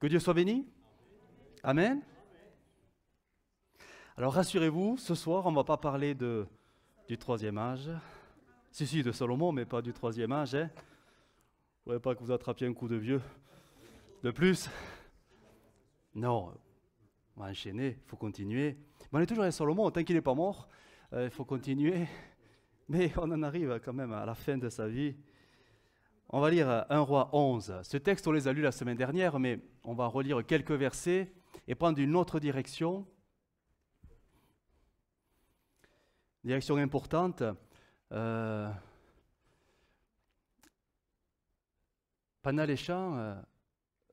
Que Dieu soit béni. Amen. Alors rassurez-vous, ce soir, on ne va pas parler du troisième âge. Si, de Salomon, mais pas du troisième âge. Hein. Vous ne voulez pas que vous attrapiez un coup de vieux de plus? Non, on va enchaîner, il faut continuer. Mais on est toujours avec Salomon, tant qu'il n'est pas mort, il faut continuer. Mais on en arrive quand même à la fin de sa vie. On va lire 1 Roi 11. Ce texte, on les a lus la semaine dernière, mais on va relire quelques versets et prendre une autre direction. Direction importante. Pendant les chants,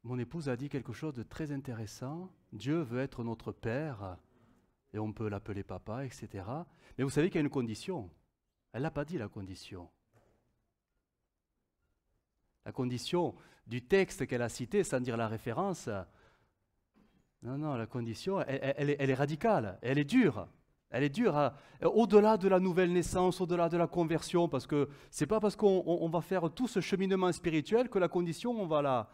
mon épouse a dit quelque chose de très intéressant. Dieu veut être notre Père, et on peut l'appeler Papa, etc. Mais vous savez qu'il y a une condition. Elle n'a pas dit la condition. La condition du texte qu'elle a cité, sans dire la référence, non, la condition, elle est radicale, elle est dure. Elle est dure, au-delà de la nouvelle naissance, au-delà de la conversion, parce que ce n'est pas parce qu'on va faire tout ce cheminement spirituel que la condition, on va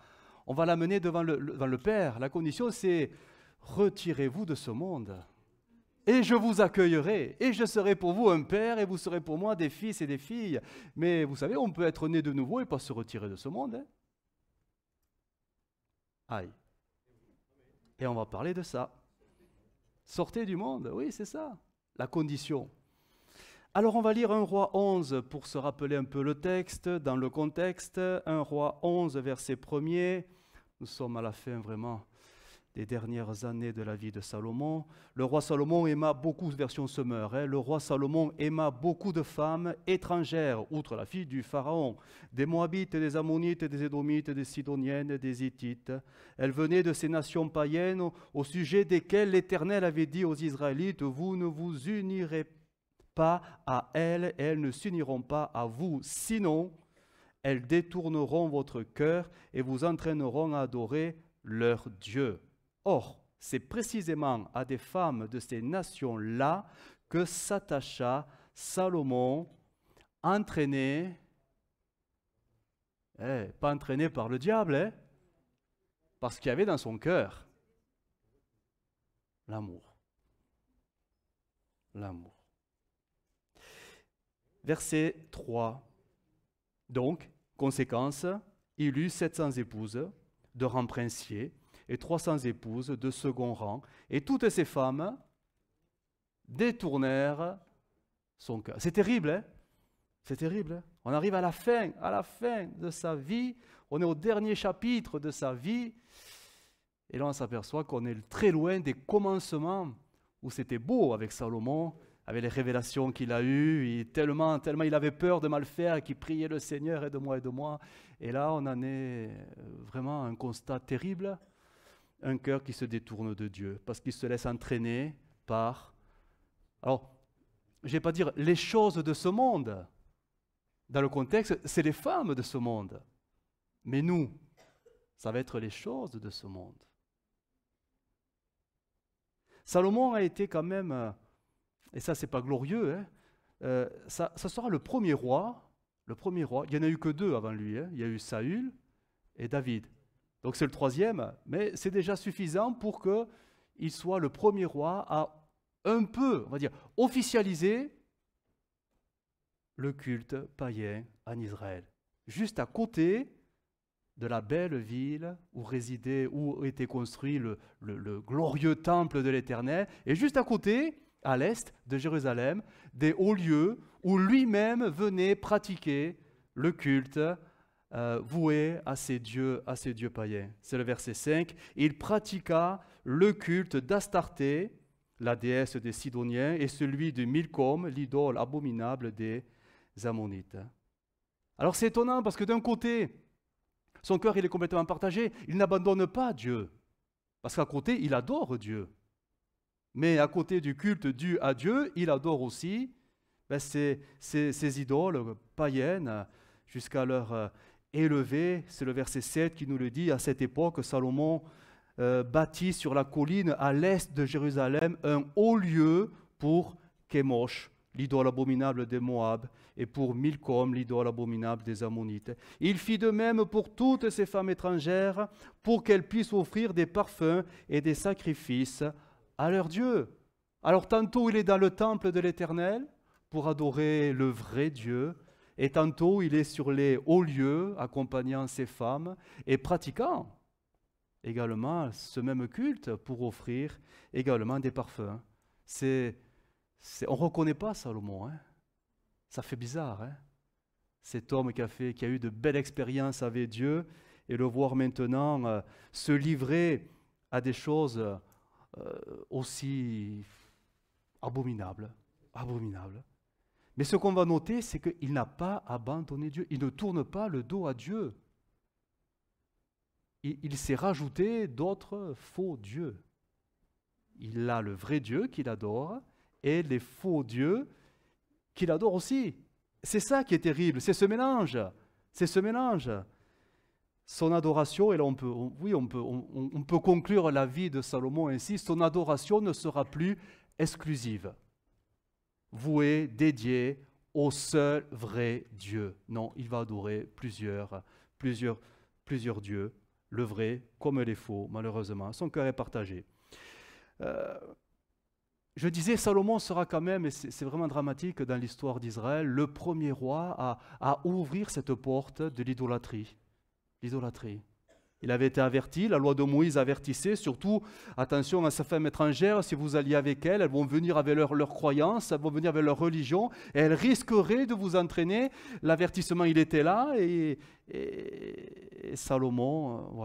la mener devant le Père. La condition, c'est retirez-vous de ce monde, et je vous accueillerai, et je serai pour vous un père, et vous serez pour moi des fils et des filles. Mais vous savez, on peut être né de nouveau et pas se retirer de ce monde. Hein. Aïe. Et on va parler de ça. Sortez du monde, oui, c'est ça, la condition. Alors on va lire 1 Roi 11 pour se rappeler un peu le texte, dans le contexte. 1 Roi 11, verset 1er. Nous sommes à la fin vraiment des dernières années de la vie de Salomon. Le roi Salomon aima beaucoup, version Semeur, le roi Salomon aima beaucoup de femmes étrangères, outre la fille du Pharaon, des Moabites, des Ammonites, des Édomites, des Sidoniennes, des Hittites. Elles venaient de ces nations païennes au sujet desquelles l'Éternel avait dit aux Israélites, « Vous ne vous unirez pas à elles et elles ne s'uniront pas à vous, sinon elles détourneront votre cœur et vous entraîneront à adorer leur Dieu. » Or, c'est précisément à des femmes de ces nations-là que s'attacha Salomon, entraîné, pas entraîné par le diable, parce qu'il y avait dans son cœur l'amour. L'amour. Verset 3. Donc, conséquence, il eut 700 épouses de rang princier, et 300 épouses de second rang, et toutes ces femmes détournèrent son cœur. C'est terrible, hein? C'est terrible. Hein? On arrive à la fin de sa vie, on est au dernier chapitre de sa vie, et là on s'aperçoit qu'on est très loin des commencements où c'était beau avec Salomon, avec les révélations qu'il a eues, tellement il avait peur de mal faire qu'il priait le Seigneur, aide-moi, et là on en est vraiment à un constat terrible. Un cœur qui se détourne de Dieu, parce qu'il se laisse entraîner par... Alors, je ne vais pas dire les choses de ce monde. Dans le contexte, c'est les femmes de ce monde. Mais nous, ça va être les choses de ce monde. Salomon a été quand même, et ça c'est pas glorieux, hein, ça sera le premier roi. Il n'y en a eu que 2 avant lui. Hein. Il y a eu Saül et David. Donc c'est le 3e, mais c'est déjà suffisant pour qu'il soit le premier roi à un peu, on va dire, officialiser le culte païen en Israël. Juste à côté de la belle ville où était construit le glorieux temple de l'Éternel, et juste à côté, à l'est de Jérusalem, des hauts lieux où lui-même venait pratiquer le culte voué à ces dieux païens. C'est le verset 5. Il pratiqua le culte d'Astarté, la déesse des Sidoniens, et celui de Milcom, l'idole abominable des Ammonites. Alors c'est étonnant parce que d'un côté, son cœur il est complètement partagé. Il n'abandonne pas Dieu, parce qu'à côté, il adore Dieu. Mais à côté du culte dû à Dieu, il adore aussi ces idoles païennes jusqu'à leur élevé, c'est le verset 7 qui nous le dit, à cette époque, Salomon bâtit sur la colline à l'est de Jérusalem un haut lieu pour Kémosh, l'idole abominable des Moab, et pour Milcom, l'idole abominable des Ammonites. Il fit de même pour toutes ces femmes étrangères, pour qu'elles puissent offrir des parfums et des sacrifices à leur Dieu. Alors tantôt il est dans le temple de l'Éternel pour adorer le vrai Dieu, et tantôt il est sur les hauts lieux accompagnant ces femmes et pratiquant également ce même culte pour offrir également des parfums. On ne reconnaît pas Salomon, hein? Ça fait bizarre, hein? Cet homme qui a eu de belles expériences avec Dieu, et le voir maintenant se livrer à des choses aussi abominables. Mais ce qu'on va noter, c'est qu'il n'a pas abandonné Dieu, il ne tourne pas le dos à Dieu. Il s'est rajouté d'autres faux dieux. Il a le vrai Dieu qu'il adore et les faux dieux qu'il adore aussi. C'est ça qui est terrible, c'est ce mélange. Son adoration, et là on peut conclure la vie de Salomon ainsi, son adoration ne sera plus exclusive, vouée, dédiée au seul vrai Dieu. Non, il va adorer plusieurs dieux, le vrai comme les faux, malheureusement. Son cœur est partagé. Je disais, Salomon sera quand même, et c'est vraiment dramatique dans l'histoire d'Israël, le premier roi à ouvrir cette porte de l'idolâtrie. Il avait été averti, la loi de Moïse avertissait, surtout, attention à ces femmes étrangères, si vous alliez avec elles, elles vont venir avec leurs croyances, elles vont venir avec leur religion, et elles risqueraient de vous entraîner. L'avertissement, il était là, et Salomon,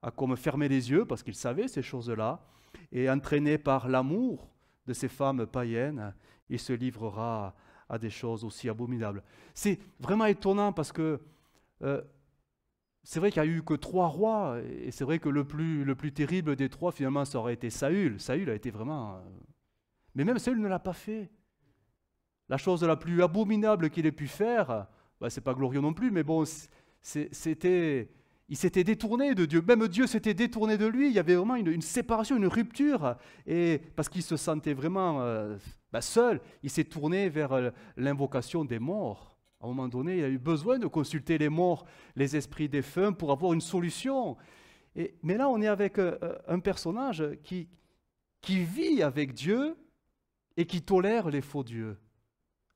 a comme fermé les yeux, parce qu'il savait ces choses-là, et entraîné par l'amour de ces femmes païennes, il se livrera à des choses aussi abominables. C'est vraiment étonnant, parce que c'est vrai qu'il n'y a eu que 3 rois, et c'est vrai que le plus terrible des 3, finalement, ça aurait été Saül. Saül a été vraiment... Mais même Saül ne l'a pas fait. La chose la plus abominable qu'il ait pu faire, c'est pas glorieux non plus, mais bon, il s'était détourné de Dieu. Même Dieu s'était détourné de lui. Il y avait vraiment une séparation, une rupture. Et parce qu'il se sentait vraiment seul, il s'est tourné vers l'invocation des morts. À un moment donné, il a eu besoin de consulter les morts, les esprits défunts, pour avoir une solution. Mais là, on est avec un personnage qui vit avec Dieu et qui tolère les faux dieux.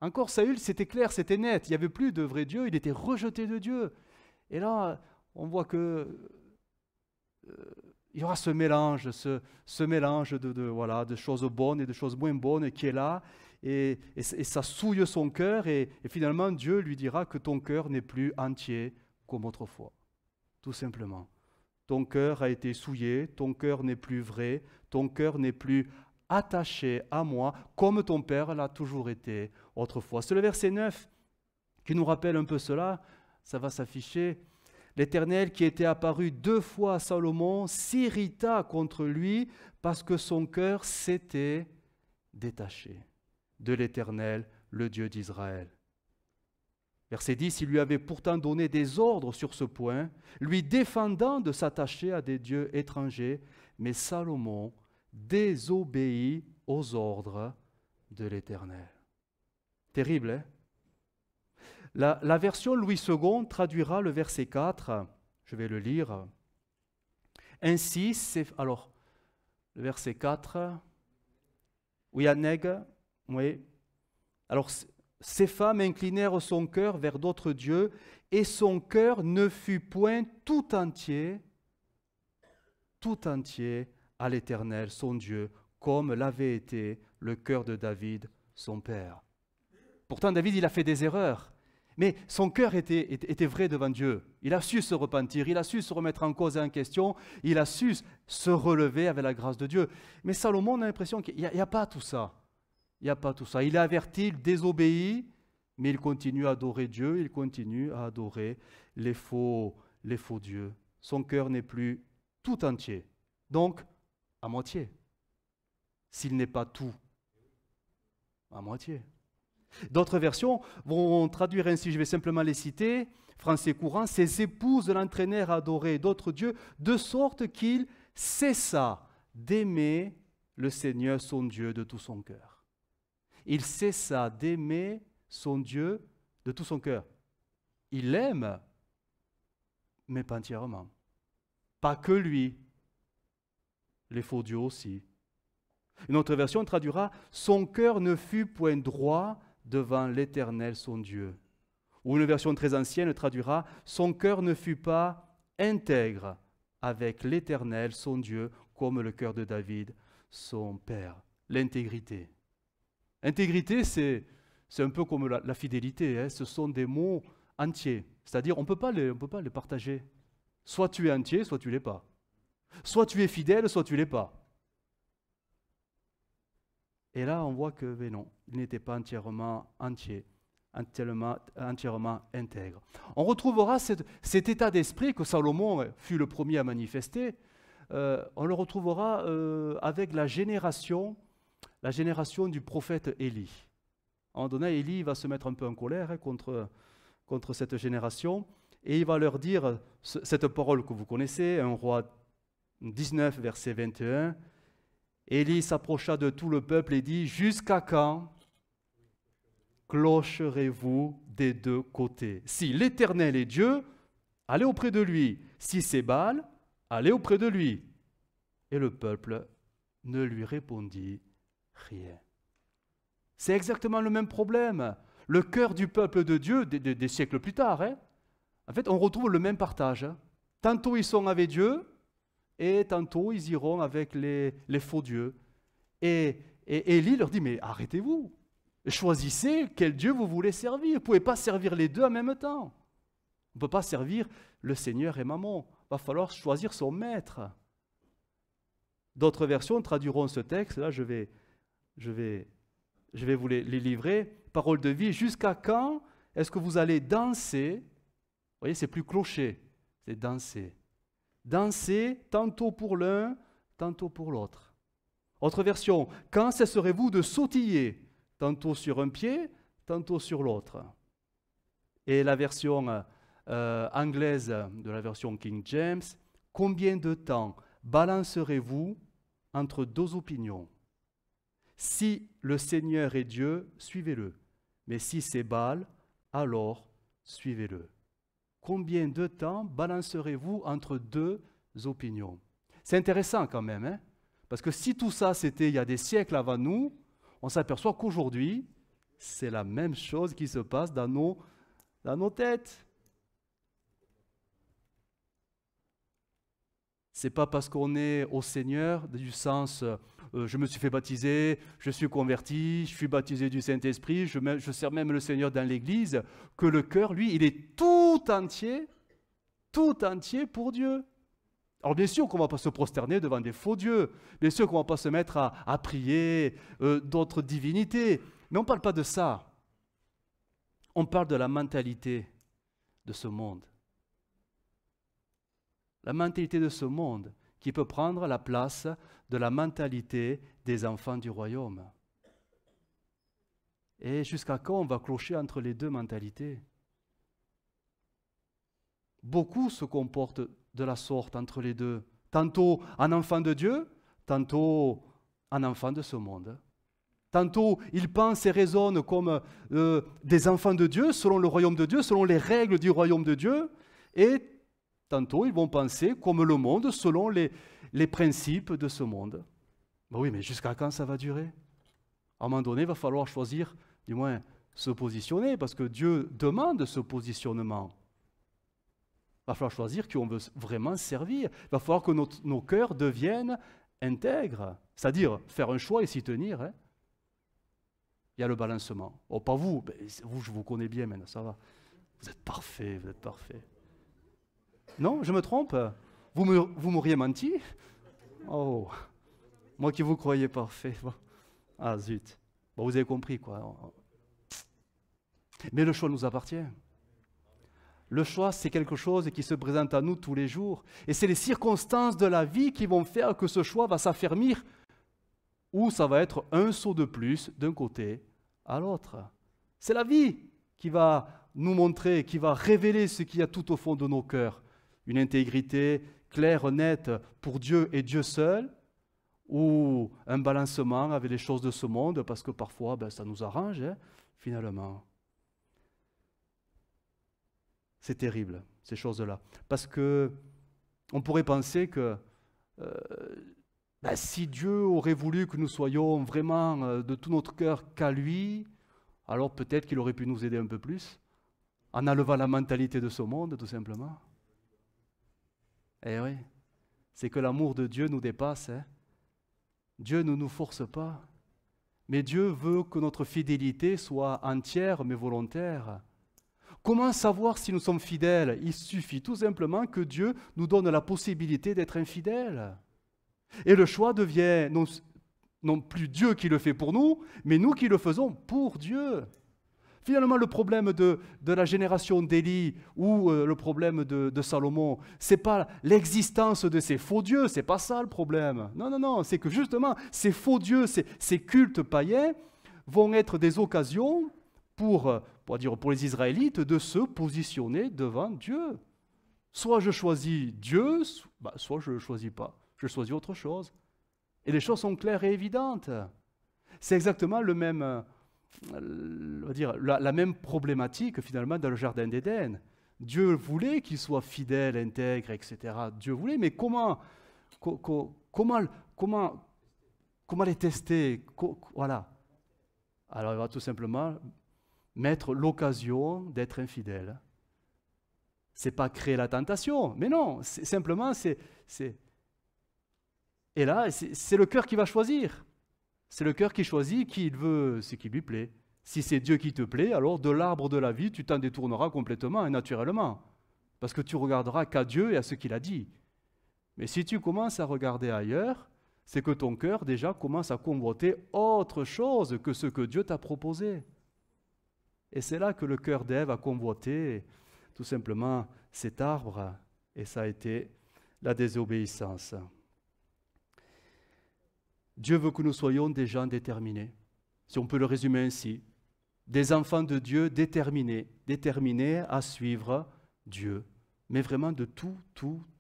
Encore Saül, c'était clair, c'était net. Il n'y avait plus de vrai Dieu, il était rejeté de Dieu. Et là, on voit que il y aura ce mélange de choses bonnes et de choses moins bonnes qui est là. Et ça souille son cœur, et finalement Dieu lui dira que ton cœur n'est plus entier comme autrefois. Tout simplement. Ton cœur a été souillé, ton cœur n'est plus vrai, ton cœur n'est plus attaché à moi comme ton père l'a toujours été autrefois. C'est le verset 9 qui nous rappelle un peu cela, ça va s'afficher. L'Éternel qui était apparu 2 fois à Salomon s'irrita contre lui parce que son cœur s'était détaché de l'Éternel, le Dieu d'Israël. Verset 10, il lui avait pourtant donné des ordres sur ce point, lui défendant de s'attacher à des dieux étrangers, mais Salomon désobéit aux ordres de l'Éternel. Terrible, hein? La version Louis II traduira le verset 4, je vais le lire. Ainsi, alors, le verset 4, oui, Aneg, oui. Alors, ces femmes inclinèrent son cœur vers d'autres dieux, et son cœur ne fut point tout entier à l'Éternel, son Dieu, comme l'avait été le cœur de David, son père. Pourtant, David, il a fait des erreurs, mais son cœur était vrai devant Dieu. Il a su se repentir, il a su se remettre en cause et en question, il a su se relever avec la grâce de Dieu. Mais Salomon, on a l'impression qu'il n'y a pas tout ça. Il n'y a pas tout ça. Il est averti, il désobéit, mais il continue à adorer Dieu, il continue à adorer les faux dieux. Son cœur n'est plus tout entier, donc à moitié. S'il n'est pas tout, à moitié. D'autres versions vont traduire ainsi, je vais simplement les citer, français courant, ses épouses l'entraînèrent à adorer d'autres dieux, de sorte qu'il cessa d'aimer le Seigneur son Dieu de tout son cœur. il cessa d'aimer son Dieu de tout son cœur. Il l'aime, mais pas entièrement. Pas que lui. Les faux dieux aussi. Une autre version traduira « Son cœur ne fut point droit devant l'Éternel son Dieu ». Ou une version très ancienne traduira « Son cœur ne fut pas intègre avec l'Éternel son Dieu comme le cœur de David son père ». L'intégrité. Intégrité, c'est un peu comme la fidélité. Hein. Ce sont des mots entiers. C'est-à-dire, on ne peut pas les partager. Soit tu es entier, soit tu ne l'es pas. Soit tu es fidèle, soit tu ne l'es pas. Et là, on voit que ben non, il n'était pas entièrement entier, entièrement intègre. On retrouvera cet état d'esprit que Salomon fut le premier à manifester. On le retrouvera avec la génération du prophète Élie. À un moment donné, Élie va se mettre un peu en colère hein, contre cette génération et il va leur dire cette parole que vous connaissez, 1 Roi 19, verset 21. Élie s'approcha de tout le peuple et dit « Jusqu'à quand clocherez-vous des deux côtés? Si l'Éternel est Dieu, allez auprès de lui. Si c'est Baal, allez auprès de lui. » Et le peuple ne lui répondit rien. C'est exactement le même problème. Le cœur du peuple de Dieu, des siècles plus tard, hein, en fait, on retrouve le même partage. Hein. Tantôt ils sont avec Dieu, et tantôt ils iront avec les faux dieux. Et Élie leur dit, mais arrêtez-vous, choisissez quel Dieu vous voulez servir. Vous ne pouvez pas servir les deux en même temps. On ne peut pas servir le Seigneur et Mammon. Il va falloir choisir son maître. D'autres versions traduiront ce texte. Là, je vais vous les livrer. Parole de vie, jusqu'à quand est-ce que vous allez danser? Vous voyez, c'est plus clocher, c'est danser. Danser tantôt pour l'un, tantôt pour l'autre. Autre version, quand cesserez-vous de sautiller, tantôt sur un pied, tantôt sur l'autre? Et la version anglaise de la version King James, combien de temps balancerez-vous entre deux opinions? Si le Seigneur est Dieu, suivez-le. Mais si c'est Baal, alors suivez-le. Combien de temps balancerez-vous entre deux opinions? C'est intéressant quand même, hein? Parce que si tout ça c'était il y a des siècles avant nous, on s'aperçoit qu'aujourd'hui, c'est la même chose qui se passe dans nos têtes. Ce n'est pas parce qu'on est au Seigneur, du sens je me suis fait baptiser, je suis converti, je suis baptisé du Saint-Esprit, je sers même le Seigneur dans l'Église, que le cœur, lui, il est tout entier pour Dieu. Alors bien sûr qu'on ne va pas se prosterner devant des faux dieux, bien sûr qu'on ne va pas se mettre à prier d'autres divinités, mais on ne parle pas de ça. On parle de la mentalité de ce monde. La mentalité de ce monde qui peut prendre la place de la mentalité des enfants du royaume. Et jusqu'à quand on va clocher entre les deux mentalités? Beaucoup se comportent de la sorte entre les deux. Tantôt un enfant de Dieu, tantôt un enfant de ce monde. Tantôt ils pensent et raisonnent comme des enfants de Dieu, selon le royaume de Dieu, selon les règles du royaume de Dieu, et tantôt ils vont penser comme le monde, selon les principes de ce monde. Ben oui, mais jusqu'à quand ça va durer? À un moment donné, il va falloir choisir, du moins se positionner, parce que Dieu demande ce positionnement. Il va falloir choisir qui on veut vraiment servir. Il va falloir que nos cœurs deviennent intègres, c'est-à-dire faire un choix et s'y tenir. Hein. Il y a le balancement. Oh, pas vous, ben, vous, je vous connais bien maintenant, ça va. Vous êtes parfait, vous êtes parfait. Non, je me trompe? Vous m'auriez menti? Oh, moi qui vous croyais parfait. Ah zut. Bon, vous avez compris quoi. Mais le choix nous appartient. Le choix, c'est quelque chose qui se présente à nous tous les jours. Et c'est les circonstances de la vie qui vont faire que ce choix va s'affermir ou ça va être un saut de plus d'un côté à l'autre. C'est la vie qui va nous montrer, qui va révéler ce qu'il y a tout au fond de nos cœurs. Une intégrité claire, nette pour Dieu et Dieu seul, ou un balancement avec les choses de ce monde, parce que parfois, ça nous arrange, hein, finalement. C'est terrible, ces choses-là. Parce que on pourrait penser que si Dieu aurait voulu que nous soyons vraiment de tout notre cœur qu'à lui, alors peut-être qu'il aurait pu nous aider un peu plus, en enlevant la mentalité de ce monde, tout simplement. Eh oui, c'est que l'amour de Dieu nous dépasse. Hein. Dieu ne nous force pas, mais Dieu veut que notre fidélité soit entière mais volontaire. Comment savoir si nous sommes fidèles? Il suffit tout simplement que Dieu nous donne la possibilité d'être infidèles. Et le choix devient non plus Dieu qui le fait pour nous, mais nous qui le faisons pour Dieu. Finalement, le problème de la génération d'Élie ou le problème de Salomon, ce n'est pas l'existence de ces faux dieux, ce n'est pas ça le problème. Non, non, non, c'est que justement, ces faux dieux, ces cultes païens vont être des occasions pour les Israélites de se positionner devant Dieu. Soit je choisis Dieu, soit je ne le choisis pas. Je choisis autre chose. Et les choses sont claires et évidentes. C'est exactement le même, la même problématique finalement dans le jardin d'Éden. Dieu voulait qu'il soit fidèle, intègre, etc. Dieu voulait, mais comment les tester? Voilà. Alors il va tout simplement mettre l'occasion d'être infidèle. C'est pas créer la tentation, mais non, simplement et là, c'est le cœur qui va choisir. C'est le cœur qui choisit qui il veut, ce qui lui plaît. Si c'est Dieu qui te plaît, alors de l'arbre de la vie, tu t'en détourneras complètement et naturellement. Parce que tu regarderas qu'à Dieu et à ce qu'il a dit. Mais si tu commences à regarder ailleurs, c'est que ton cœur déjà commence à convoiter autre chose que ce que Dieu t'a proposé. Et c'est là que le cœur d'Ève a convoité tout simplement cet arbre, et ça a été la désobéissance. Dieu veut que nous soyons des gens déterminés, si on peut le résumer ainsi, des enfants de Dieu déterminés à suivre Dieu, mais vraiment de tout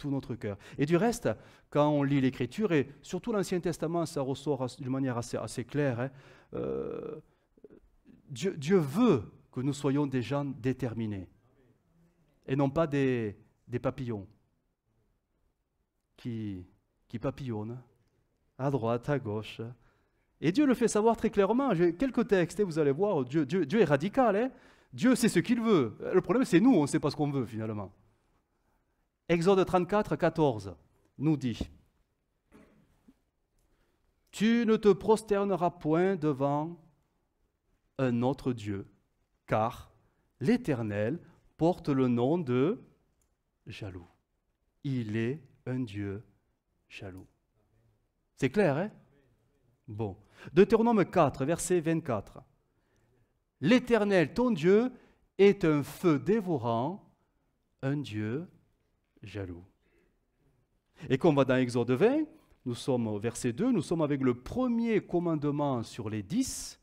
notre cœur. Et du reste, quand on lit l'Écriture, et surtout l'Ancien Testament, ça ressort d'une manière assez claire, hein, Dieu veut que nous soyons des gens déterminés, et non pas des papillons qui papillonnent à droite, à gauche. Et Dieu le fait savoir très clairement. J'ai quelques textes, vous allez voir, Dieu est radical. Hein. Dieu sait ce qu'il veut. Le problème, c'est nous, on ne sait pas ce qu'on veut finalement. Exode 34, 14 nous dit « Tu ne te prosterneras point devant un autre Dieu, car l'Éternel porte le nom de jaloux. Il est un Dieu jaloux. » C'est clair, hein? Bon. Deutéronome 4, verset 24. « L'Éternel, ton Dieu, est un feu dévorant, un Dieu jaloux. » Et comme on va dans Exode 20, nous sommes au verset 2, nous sommes avec le premier commandement sur les 10.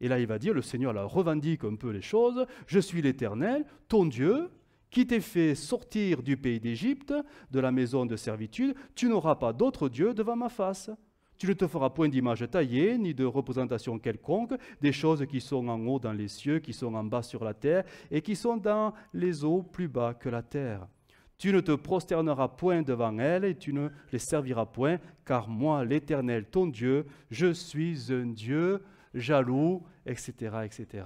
Et là, il va dire, le Seigneur là, revendique un peu les choses. « Je suis l'Éternel, ton Dieu, qui t'ai fait sortir du pays d'Égypte, de la maison de servitude. Tu n'auras pas d'autre Dieu devant ma face. Tu ne te feras point d'image taillée, ni de représentation quelconque, des choses qui sont en haut dans les cieux, qui sont en bas sur la terre, et qui sont dans les eaux plus bas que la terre. Tu ne te prosterneras point devant elles, et tu ne les serviras point, car moi, l'Éternel, ton Dieu, je suis un Dieu jaloux, etc., etc.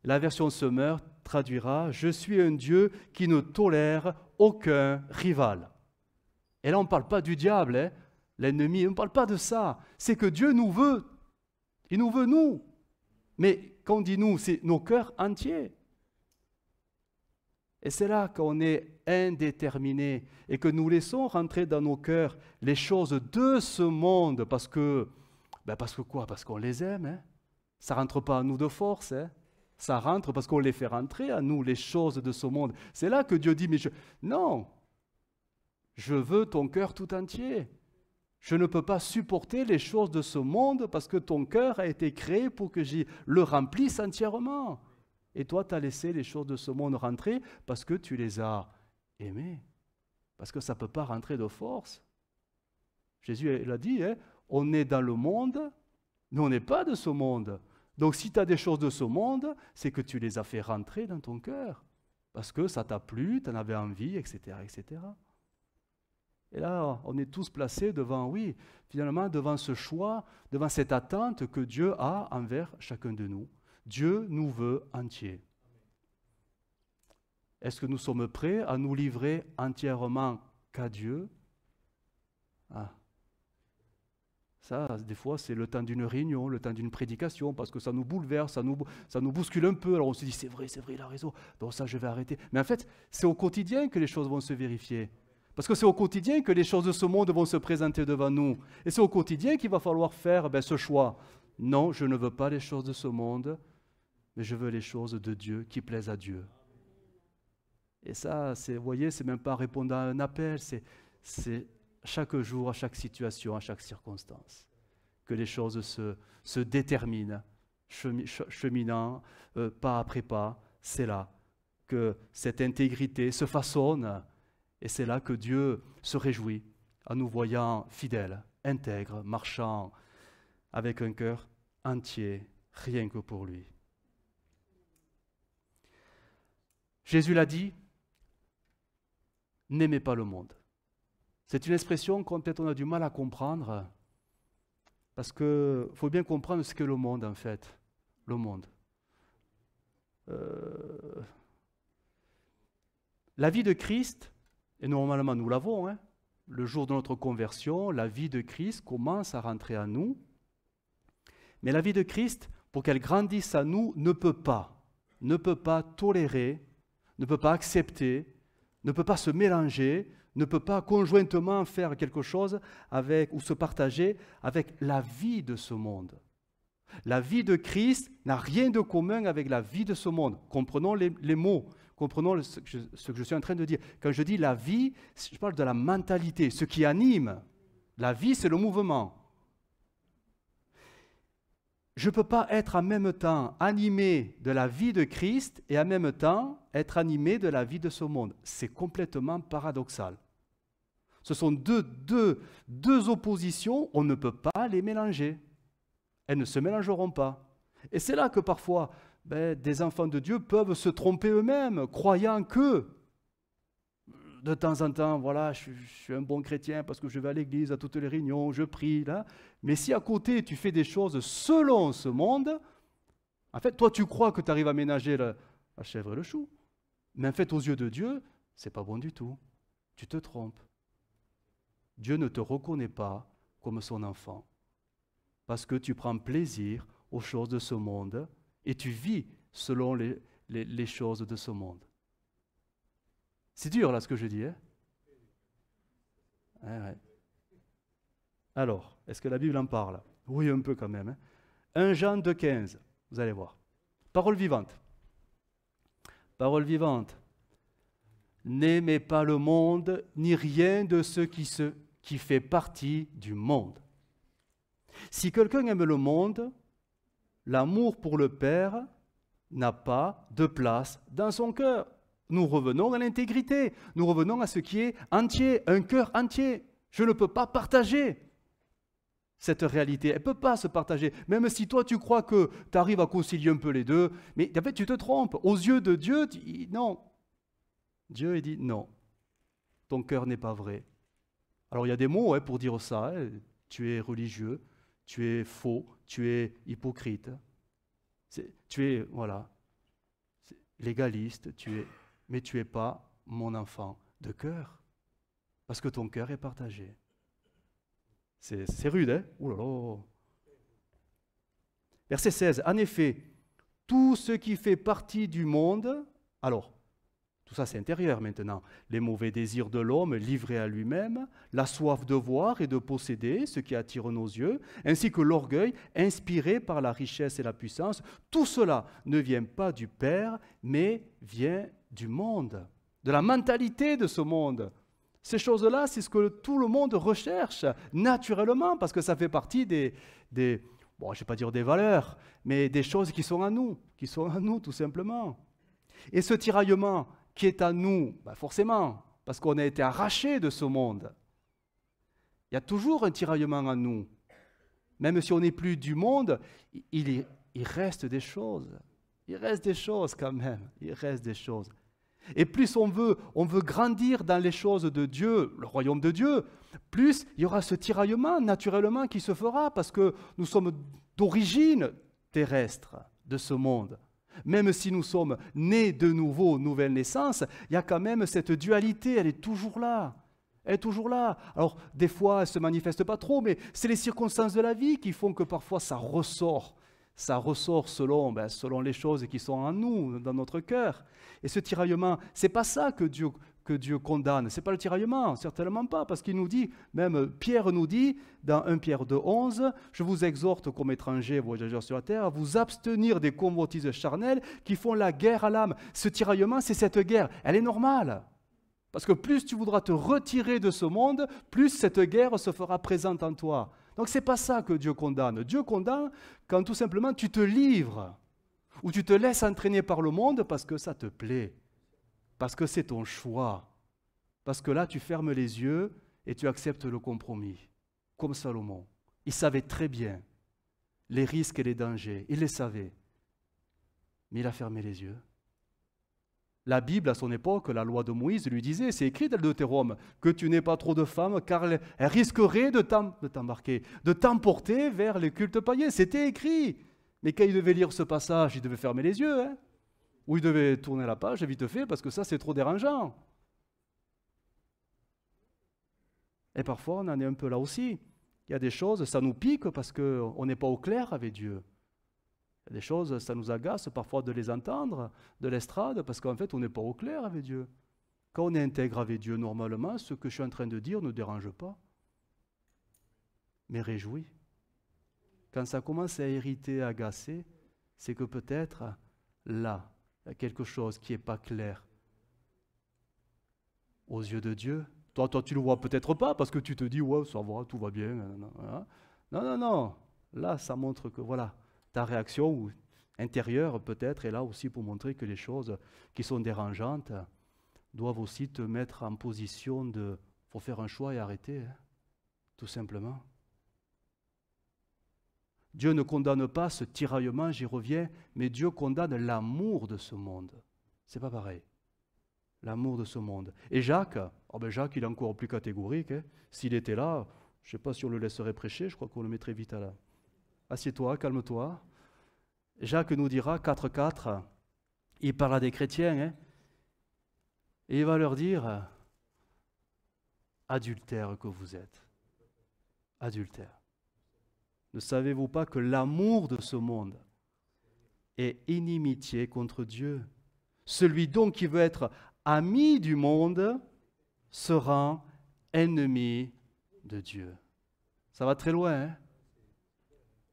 La version Semeur traduira « Je suis un Dieu qui ne tolère aucun rival ». Et là, on ne parle pas du diable, hein, l'ennemi, on ne parle pas de ça. C'est que Dieu nous veut. Il nous veut, nous. Mais quand on dit nous, c'est nos cœurs entiers. Et c'est là qu'on est indéterminé et que nous laissons rentrer dans nos cœurs les choses de ce monde parce que quoi? Parce qu'on les aime. Hein. Ça ne rentre pas à nous de force. Hein. Ça rentre parce qu'on les fait rentrer à nous, les choses de ce monde. C'est là que Dieu dit, non, je veux ton cœur tout entier. Je ne peux pas supporter les choses de ce monde parce que ton cœur a été créé pour que j'y le remplisse entièrement. Et toi, tu as laissé les choses de ce monde rentrer parce que tu les as aimées. Parce que ça ne peut pas rentrer de force. Jésus l'a dit, hein, on est dans le monde, mais on n'est pas de ce monde. Donc si tu as des choses de ce monde, c'est que tu les as fait rentrer dans ton cœur. Parce que ça t'a plu, tu en avais envie, etc., etc. Et là, on est tous placés devant, oui, finalement, devant ce choix, devant cette attente que Dieu a envers chacun de nous. Dieu nous veut entiers. Est-ce que nous sommes prêts à nous livrer entièrement qu'à Dieu? Ça, des fois, c'est le temps d'une réunion, le temps d'une prédication, parce que ça nous bouleverse, ça nous bouscule un peu. Alors on se dit, c'est vrai, il a raison, donc ça, je vais arrêter. Mais en fait, c'est au quotidien que les choses vont se vérifier. Parce que c'est au quotidien que les choses de ce monde vont se présenter devant nous. Et c'est au quotidien qu'il va falloir faire ce choix. Non, je ne veux pas les choses de ce monde, mais je veux les choses de Dieu, qui plaisent à Dieu. Et ça, vous voyez, c'est même pas répondre à un appel, c'est chaque jour, à chaque situation, à chaque circonstance, que les choses se déterminent, cheminant pas après pas. C'est là que cette intégrité se façonne. Et c'est là que Dieu se réjouit en nous voyant fidèles, intègres, marchant avec un cœur entier, rien que pour lui. Jésus l'a dit, n'aimez pas le monde. C'est une expression qu'on peut-être on a du mal à comprendre, parce qu'il faut bien comprendre ce qu'est le monde en fait. Le monde. La vie de Christ, et normalement nous l'avons, hein, le jour de notre conversion, la vie de Christ commence à rentrer en nous, mais la vie de Christ, pour qu'elle grandisse à nous, ne peut pas tolérer, ne peut pas accepter, ne peut pas se mélanger, ne peut pas conjointement faire quelque chose avec, ou se partager avec la vie de ce monde. La vie de Christ n'a rien de commun avec la vie de ce monde. Comprenons les mots, comprenons ce que je suis en train de dire. Quand je dis la vie, je parle de la mentalité, ce qui anime. La vie, c'est le mouvement. Je ne peux pas être en même temps animé de la vie de Christ et en même temps être animé de la vie de ce monde. C'est complètement paradoxal. Ce sont deux oppositions, on ne peut pas les mélanger. Elles ne se mélangeront pas. Et c'est là que parfois, des enfants de Dieu peuvent se tromper eux-mêmes, croyant que, de temps en temps, voilà, je suis un bon chrétien parce que je vais à l'église, à toutes les réunions, je prie, là. Mais si à côté, tu fais des choses selon ce monde, en fait, toi, tu crois que tu arrives à ménager la chèvre et le chou. Mais en fait, aux yeux de Dieu, c'est pas bon du tout. Tu te trompes. Dieu ne te reconnaît pas comme son enfant parce que tu prends plaisir aux choses de ce monde et tu vis selon les choses de ce monde. C'est dur là ce que je dis, hein? Ouais. Alors, est-ce que la Bible en parle? Oui, un peu quand même. Hein? 1 Jean 2,15, vous allez voir. Parole vivante. Parole vivante. N'aimez pas le monde, ni rien de ce qui fait partie du monde. Si quelqu'un aime le monde, l'amour pour le Père n'a pas de place dans son cœur. Nous revenons à l'intégrité, nous revenons à ce qui est entier, un cœur entier. Je ne peux pas partager cette réalité, elle ne peut pas se partager. Même si toi tu crois que tu arrives à concilier un peu les deux, mais en fait tu te trompes. Aux yeux de Dieu, non. Dieu il dit non, ton cœur n'est pas vrai. Alors il y a des mots pour dire ça, hein. Tu es religieux, tu es faux, tu es hypocrite, tu es, voilà, légaliste, mais tu n'es pas mon enfant de cœur, parce que ton cœur est partagé. C'est rude, hein? Ouh là là. Verset 16, en effet, tout ce qui fait partie du monde, alors, tout ça c'est intérieur maintenant, les mauvais désirs de l'homme livré à lui-même, la soif de voir et de posséder, ce qui attire nos yeux, ainsi que l'orgueil inspiré par la richesse et la puissance, tout cela ne vient pas du Père, mais vient du monde, de la mentalité de ce monde. Ces choses-là, c'est ce que tout le monde recherche naturellement, parce que ça fait partie bon, je ne vais pas dire des valeurs, mais des choses qui sont à nous tout simplement. Et ce tiraillement qui est à nous, forcément, parce qu'on a été arraché de ce monde, Il y a toujours un tiraillement en nous. Même si on n'est plus du monde, il reste des choses. Il reste des choses quand même. Il reste des choses. Et plus on veut grandir dans les choses de Dieu, le royaume de Dieu, plus il y aura ce tiraillement naturellement qui se fera parce que nous sommes d'origine terrestre de ce monde. Même si nous sommes nés de nouveau, nouvelle naissance, il y a quand même cette dualité, elle est toujours là. Elle est toujours là. Alors, des fois, elle ne se manifeste pas trop, mais c'est les circonstances de la vie qui font que parfois ça ressort. Ça ressort selon les choses qui sont en nous, dans notre cœur. Et ce tiraillement, ce n'est pas ça que Dieu condamne. Ce n'est pas le tiraillement, certainement pas, parce qu'il nous dit, même Pierre nous dit, dans 1 Pierre 2,11, « Je vous exhorte comme étrangers, voyageurs sur la terre, à vous abstenir des convoitises charnelles qui font la guerre à l'âme. » Ce tiraillement, c'est cette guerre. Elle est normale. Parce que plus tu voudras te retirer de ce monde, plus cette guerre se fera présente en toi. Donc ce n'est pas ça que Dieu condamne. Dieu condamne quand tout simplement tu te livres ou tu te laisses entraîner par le monde parce que ça te plaît, parce que c'est ton choix, parce que là tu fermes les yeux et tu acceptes le compromis, comme Salomon. Il savait très bien les risques et les dangers, il les savait, mais il a fermé les yeux. La Bible, à son époque, la loi de Moïse lui disait, c'est écrit dans le Deutéronome, que tu n'aies pas trop de femmes, car elles risqueraient de t'embarquer, de t'emporter vers les cultes païens. C'était écrit. Mais quand il devait lire ce passage, il devait fermer les yeux, hein, ou il devait tourner la page, vite fait, parce que ça, c'est trop dérangeant. Et parfois, on en est un peu là aussi. Il y a des choses, ça nous pique parce qu'on n'est pas au clair avec Dieu. Il y a des choses, ça nous agace parfois de les entendre, de l'estrade, parce qu'en fait, on n'est pas au clair avec Dieu. Quand on est intègre avec Dieu, normalement, ce que je suis en train de dire ne dérange pas, mais réjouit. Quand ça commence à irriter, à agacer, c'est que peut-être, là, il y a quelque chose qui n'est pas clair aux yeux de Dieu. Toi, tu ne le vois peut-être pas, parce que tu te dis, ouais, ça va, tout va bien. Non. Là, ça montre que, voilà, ta réaction intérieure peut-être est là aussi pour montrer que les choses qui sont dérangeantes doivent aussi te mettre en position de « faut faire un choix et arrêter, hein, tout simplement ». Dieu ne condamne pas ce tiraillement, j'y reviens, mais Dieu condamne l'amour de ce monde. C'est pas pareil. L'amour de ce monde. Et Jacques, Jacques il est encore plus catégorique. Hein. S'il était là, je ne sais pas si on le laisserait prêcher, je crois qu'on le mettrait vite à la... Assieds-toi, calme-toi. Jacques nous dira, 4,4, il parle à des chrétiens, hein, et il va leur dire, adultères que vous êtes, adultères. Ne savez-vous pas que l'amour de ce monde est inimitié contre Dieu? Celui donc qui veut être ami du monde se rend ennemi de Dieu. Ça va très loin, hein?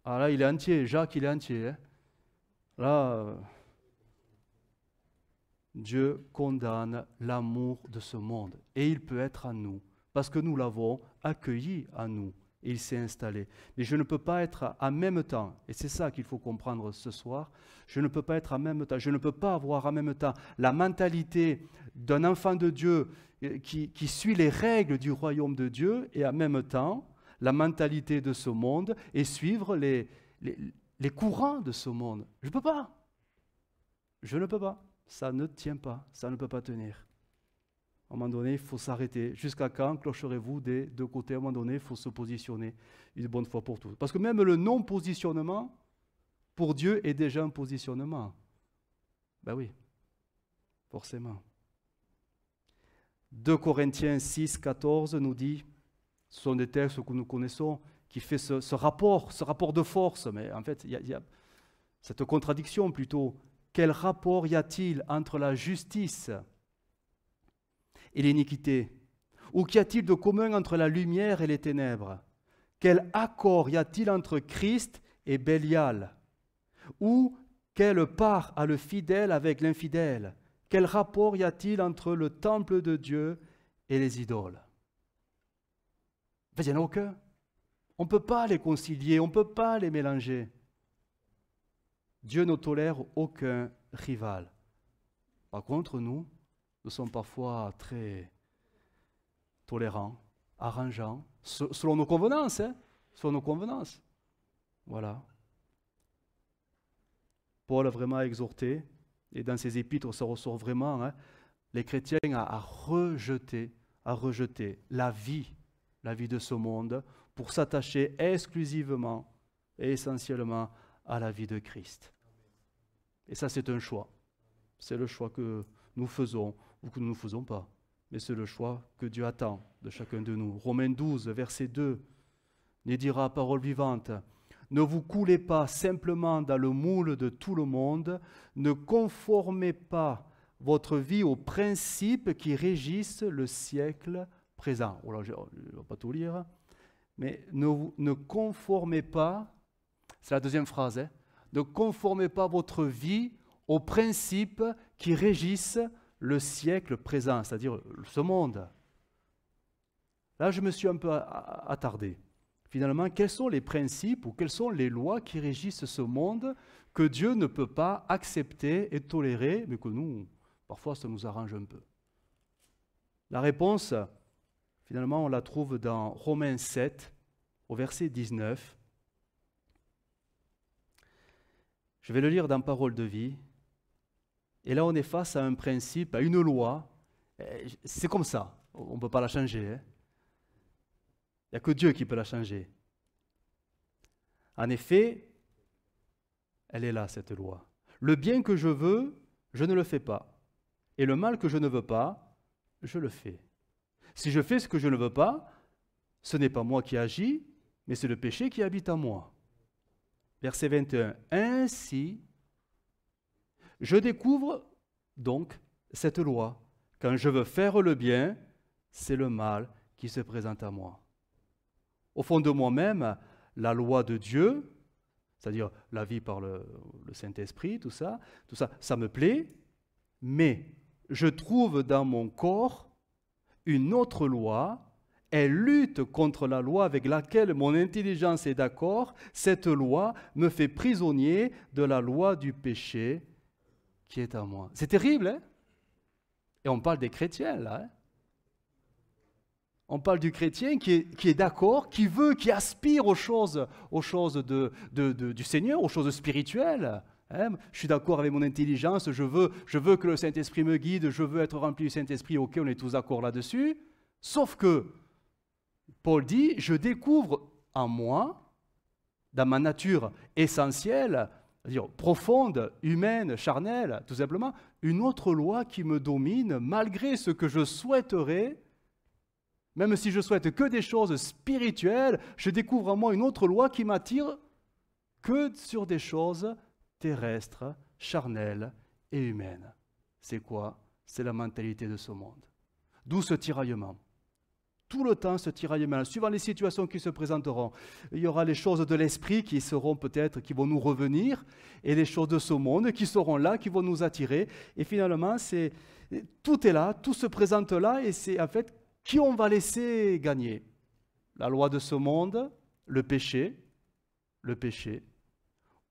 Ah là, il est entier, Jacques, il est entier. Hein? Là, Dieu condamne l'amour de ce monde. Et il peut être en nous, parce que nous l'avons accueilli en nous. Et il s'est installé. Mais je ne peux pas être en même temps, et c'est ça qu'il faut comprendre ce soir, je ne peux pas être en même temps, je ne peux pas avoir en même temps la mentalité d'un enfant de Dieu qui suit les règles du royaume de Dieu, et en même temps, la mentalité de ce monde et suivre les courants de ce monde. Je ne peux pas. Je ne peux pas. Ça ne tient pas. Ça ne peut pas tenir. À un moment donné, il faut s'arrêter. Jusqu'à quand clocherez-vous des deux côtés? À un moment donné, il faut se positionner une bonne fois pour toutes. Parce que même le non-positionnement, pour Dieu, est déjà un positionnement. Ben oui, forcément. 2 Corinthiens 6, 14 nous dit, ce sont des textes que nous connaissons, qui fait ce rapport de force. Mais en fait, il y a cette contradiction plutôt. Quel rapport y a-t-il entre la justice et l'iniquité? Ou qu'y a-t-il de commun entre la lumière et les ténèbres? Quel accord y a-t-il entre Christ et Bélial? Ou quelle part a le fidèle avec l'infidèle? Quel rapport y a-t-il entre le temple de Dieu et les idoles? Il n'y en a aucun. On ne peut pas les concilier, on ne peut pas les mélanger. Dieu ne tolère aucun rival. Par contre, nous sommes parfois très tolérants, arrangeant, selon nos convenances, hein, selon nos convenances. Voilà. Paul a vraiment exhorté, et dans ses épîtres, ça ressort vraiment, hein, les chrétiens à rejeter la vie de ce monde, pour s'attacher exclusivement et essentiellement à la vie de Christ. Et ça, c'est un choix. C'est le choix que nous faisons ou que nous ne faisons pas. Mais c'est le choix que Dieu attend de chacun de nous. Romains 12, verset 2, nous dira parole vivante. Ne vous coulez pas simplement dans le moule de tout le monde, ne conformez pas votre vie aux principes qui régissent le siècle présent. Oh là, je ne vais pas tout lire, mais ne conformez pas, c'est la deuxième phrase, hein, ne conformez pas votre vie aux principes qui régissent le siècle présent, c'est-à-dire ce monde. Là, je me suis un peu attardé. Finalement, quels sont les principes ou quelles sont les lois qui régissent ce monde que Dieu ne peut pas accepter et tolérer, mais que nous, parfois, ça nous arrange un peu? La réponse, finalement, on la trouve dans Romains 7, au verset 19. Je vais le lire dans Parole de vie. Et là, on est face à un principe, à une loi. C'est comme ça, on ne peut pas la changer. Hein. Il n'y a que Dieu qui peut la changer. En effet, elle est là, cette loi. Le bien que je veux, je ne le fais pas. Et le mal que je ne veux pas, je le fais. Si je fais ce que je ne veux pas, ce n'est pas moi qui agis, mais c'est le péché qui habite en moi. Verset 21. Ainsi, je découvre donc cette loi. Quand je veux faire le bien, c'est le mal qui se présente à moi. Au fond de moi-même, la loi de Dieu, c'est-à-dire la vie par le Saint-Esprit, tout ça, ça me plaît, mais je trouve dans mon corps une autre loi. Elle lutte contre la loi avec laquelle mon intelligence est d'accord. Cette loi me fait prisonnier de la loi du péché qui est en moi. C'est terrible, hein? Et on parle des chrétiens, là. Hein? On parle du chrétien qui est d'accord, qui veut, qui aspire aux choses du Seigneur, aux choses spirituelles. Hein? Je suis d'accord avec mon intelligence, je veux que le Saint-Esprit me guide, je veux être rempli du Saint-Esprit, ok, on est tous d'accord là-dessus. Sauf que, Paul dit, je découvre en moi, dans ma nature essentielle, c'est-à-dire profonde, humaine, charnelle, tout simplement, une autre loi qui me domine malgré ce que je souhaiterais. Même si je souhaite que des choses spirituelles, je découvre en moi une autre loi qui m'attire que sur des choses terrestres, charnelles et humaines. C'est quoi? C'est la mentalité de ce monde. D'où ce tiraillement. Tout le temps, ce tiraillement, suivant les situations qui se présenteront. Il y aura les choses de l'esprit qui seront peut-être, qui vont nous revenir, et les choses de ce monde qui seront là, qui vont nous attirer. Et finalement, tout est là, tout se présente là, et c'est en fait qui on va laisser gagner? La loi de ce monde, le péché,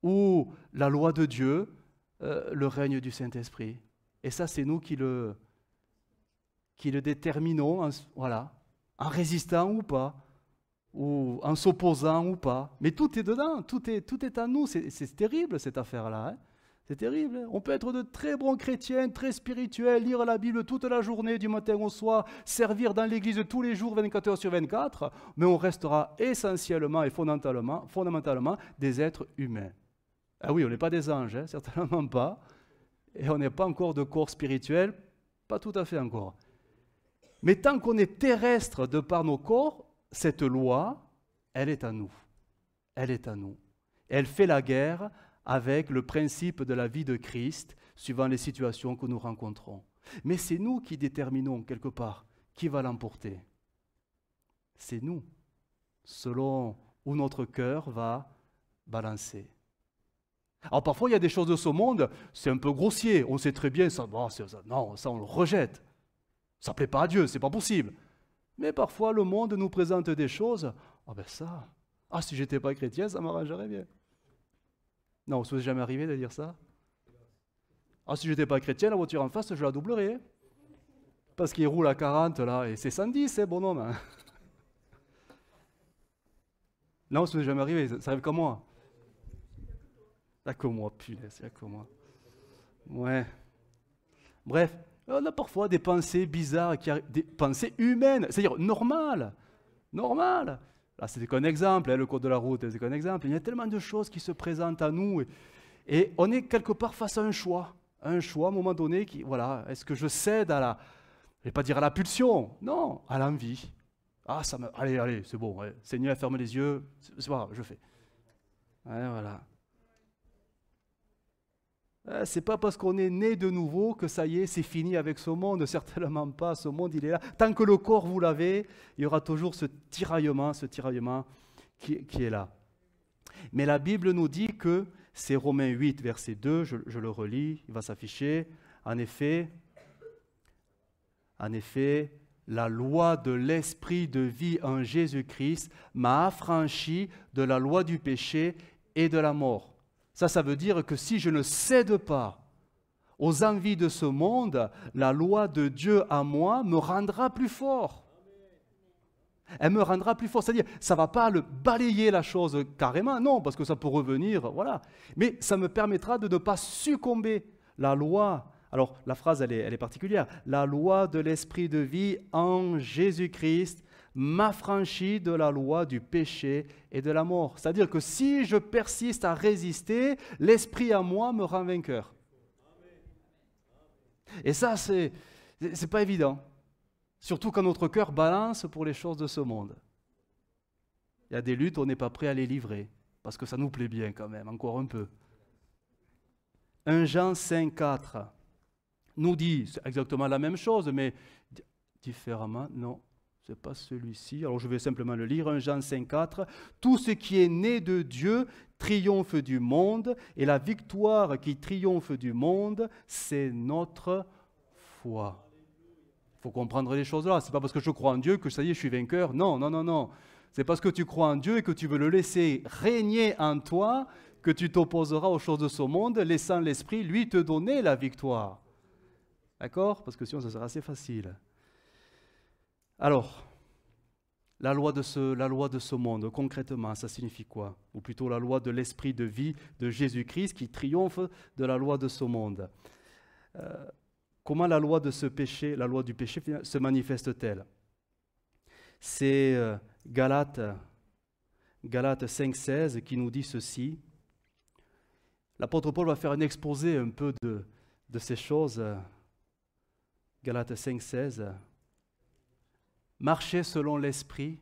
ou la loi de Dieu, le règne du Saint-Esprit. Et ça, c'est nous qui le déterminons, voilà, en résistant ou pas, ou en s'opposant ou pas. Mais tout est dedans, tout est à nous. C'est terrible cette affaire-là. Hein? C'est terrible. Hein? On peut être de très bons chrétiens, très spirituels, lire la Bible toute la journée, du matin au soir, servir dans l'église tous les jours, 24 heures sur 24, mais on restera essentiellement et fondamentalement des êtres humains. Ah oui, on n'est pas des anges, hein, certainement pas. Et on n'est pas encore de corps spirituel, pas tout à fait encore. Mais tant qu'on est terrestre de par nos corps, cette loi, elle est à nous. Elle est à nous. Elle fait la guerre avec le principe de la vie de Christ, suivant les situations que nous rencontrons. Mais c'est nous qui déterminons quelque part qui va l'emporter. C'est nous, selon où notre cœur va balancer. Alors parfois, il y a des choses de ce monde, c'est un peu grossier, on sait très bien, non, ça on le rejette. Ça ne plaît pas à Dieu, c'est pas possible. Mais parfois, le monde nous présente des choses, si j'étais pas chrétien, ça m'arrangerait bien. Non, ça vous est jamais arrivé de dire ça? Si j'étais pas chrétien, la voiture en face, je la doublerais. Parce qu'il roule à 40 là, et c'est 110, bonhomme. Hein. Non, ça n'est jamais arrivé, ça arrive qu'à moi. Il n'y a que moi, punaise, il n'y a que moi. Ouais. Bref, on a parfois des pensées bizarres, des pensées humaines, c'est-à-dire normales. Normales. Là, c'est qu'un exemple, hein, le code de la route, c'est qu'un exemple. Il y a tellement de choses qui se présentent à nous et on est quelque part face à un choix. Un choix, à un moment donné, voilà, est-ce que je cède à la, je ne vais pas dire à la pulsion, non, à l'envie. Ah, allez, c'est bon, ouais. Seigneur, ferme les yeux, c'est pas grave, je fais. Ouais, voilà. C'est pas parce qu'on est né de nouveau que ça y est, c'est fini avec ce monde, certainement pas. Ce monde, il est là. Tant que le corps, vous l'avez, il y aura toujours ce tiraillement qui est là. Mais la Bible nous dit que, c'est Romains 8, verset 2, je le relis, il va s'afficher. En effet, la loi de l'esprit de vie en Jésus-Christ m'a affranchi de la loi du péché et de la mort. Ça veut dire que si je ne cède pas aux envies de ce monde, la loi de Dieu à moi me rendra plus fort. Elle me rendra plus fort. C'est-à-dire, ça ne va pas balayer la chose carrément, non, parce que ça peut revenir, voilà. Mais ça me permettra de ne pas succomber. La loi, alors la phrase, elle est particulière. La loi de l'esprit de vie en Jésus-Christ m'affranchit de la loi du péché et de la mort. C'est-à-dire que si je persiste à résister, l'esprit à moi me rend vainqueur. Et ça, c'est pas évident. Surtout quand notre cœur balance pour les choses de ce monde. Il y a des luttes, on n'est pas prêt à les livrer, parce que ça nous plaît bien quand même, encore un peu. 1 Jean 5, 4 nous dit, c'est exactement la même chose, mais différemment, non. Ce n'est pas celui-ci. Alors je vais simplement le lire. 1 Jean 5, 4. Tout ce qui est né de Dieu triomphe du monde, et la victoire qui triomphe du monde, c'est notre foi. Il faut comprendre les choses là. Ce n'est pas parce que je crois en Dieu que ça y est, je suis vainqueur. Non, non, non, non. C'est parce que tu crois en Dieu et que tu veux le laisser régner en toi que tu t'opposeras aux choses de ce monde, laissant l'Esprit lui te donner la victoire. D'accord? Parce que sinon, ça sera assez facile. Alors, la loi de ce monde, concrètement, ça signifie quoi? Ou plutôt la loi de l'esprit de vie de Jésus-Christ qui triomphe de la loi de ce monde. Comment la loi de ce péché, la loi du péché, se manifeste-t-elle? C'est Galates 5,16 qui nous dit ceci. L'apôtre Paul va faire un exposé un peu de ces choses. Galates 5,16. Marcher selon l'esprit.